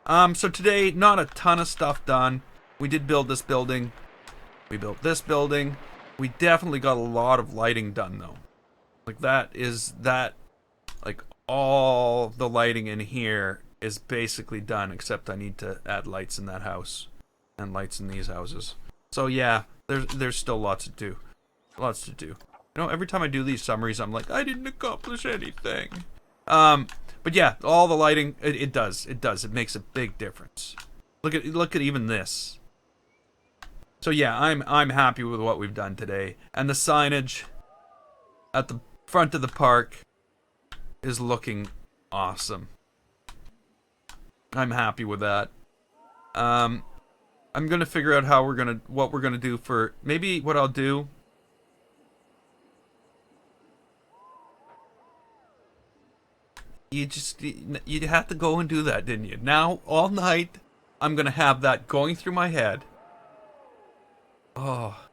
So today, not a ton of stuff done. We did build this building. We built this building. We definitely got a lot of lighting done, though. Like like all the lighting in here is basically done, except I need to add lights in that house and lights in these houses. So yeah, there's still lots to do. Lots to do. You know, every time I do these summaries, I'm like, I didn't accomplish anything. But yeah, all the lighting, it does. It makes a big difference. Look at even this. So yeah, I'm happy with what we've done today. And the signage at the front of the park is looking awesome. I'm happy with that. I'm gonna figure out what we're gonna do for, maybe what I'll do. You had to go and do that, didn't you? Now all night I'm gonna have that going through my head. Oh.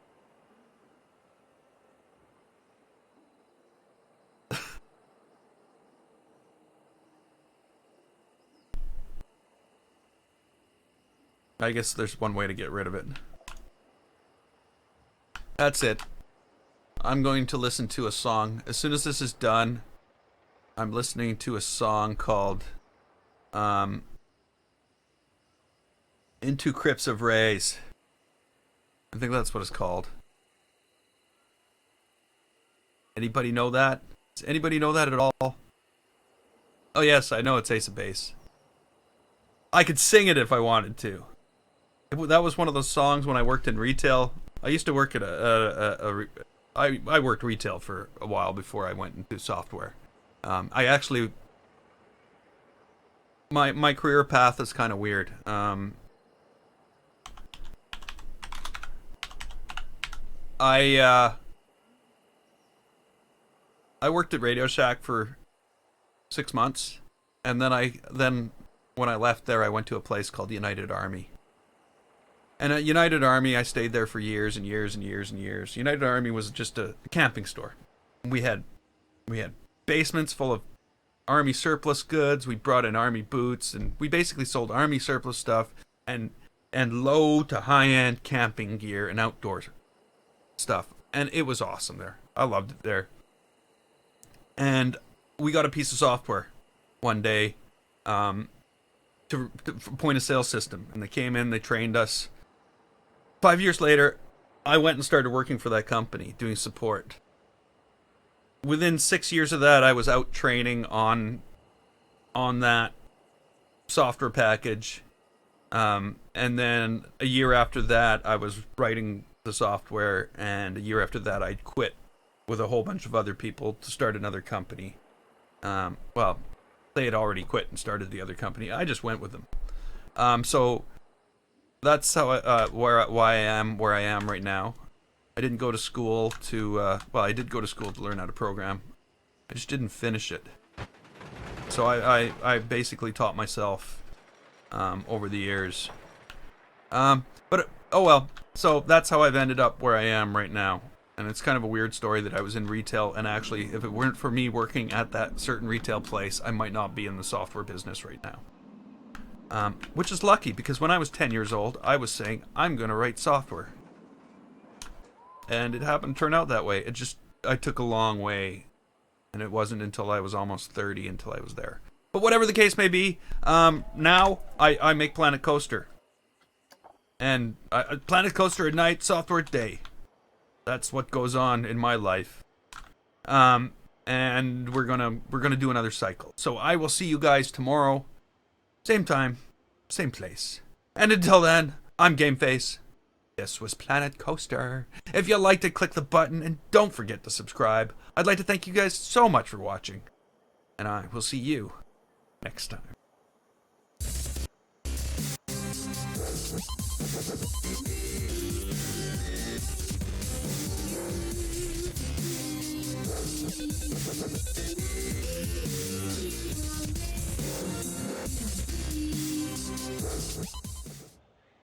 I guess there's one way to get rid of it. That's it. I'm going to listen to a song. As soon as this is done, I'm listening to a song called Into Crypts of Rays. I think that's what it's called. Anybody know that? Does anybody know that at all? Oh yes, I know it's Ace of Base. I could sing it if I wanted to. That was one of those songs when I worked in retail. I used to work at I worked retail for a while before I went into software. I actually, my career path is kind of weird. I worked at Radio Shack for 6 months, and then when I left there, I went to a place called United Army. And at United Army, I stayed there for years and years and years and years. United Army was just a camping store. We had basements full of Army surplus goods. We brought in Army boots, and we basically sold Army surplus stuff and low to high-end camping gear and outdoor stuff. And it was awesome there. I loved it there. And we got a piece of software one day to point of sale system, and they came in, they trained us. 5 years later, I went and started working for that company doing support. Within 6 years of that, I was out training on that software package, and then a year after that, I was writing the software, and a year after that, I quit with a whole bunch of other people to start another company. Well, they had already quit and started the other company. I just went with them. So that's how why I am where I am right now. I didn't go to school to I did go to school to learn how to program. I just didn't finish it. So I basically taught myself over the years. But oh well. So that's how I've ended up where I am right now. And it's kind of a weird story that I was in retail, and actually, if it weren't for me working at that certain retail place, I might not be in the software business right now. Which is lucky, because when I was 10 years old, I was saying, I'm going to write software. And it happened to turn out that way. I took a long way, and it wasn't until I was almost 30 until I was there. But whatever the case may be, now I make Planet Coaster. And Planet Coaster at night, software at day. That's what goes on in my life. And we're gonna do another cycle. So I will see you guys tomorrow. Same time, same place. And until then, I'm GameFace. This was Planet Coaster. If you liked it, click the button and don't forget to subscribe. I'd like to thank you guys so much for watching. And I will see you next time.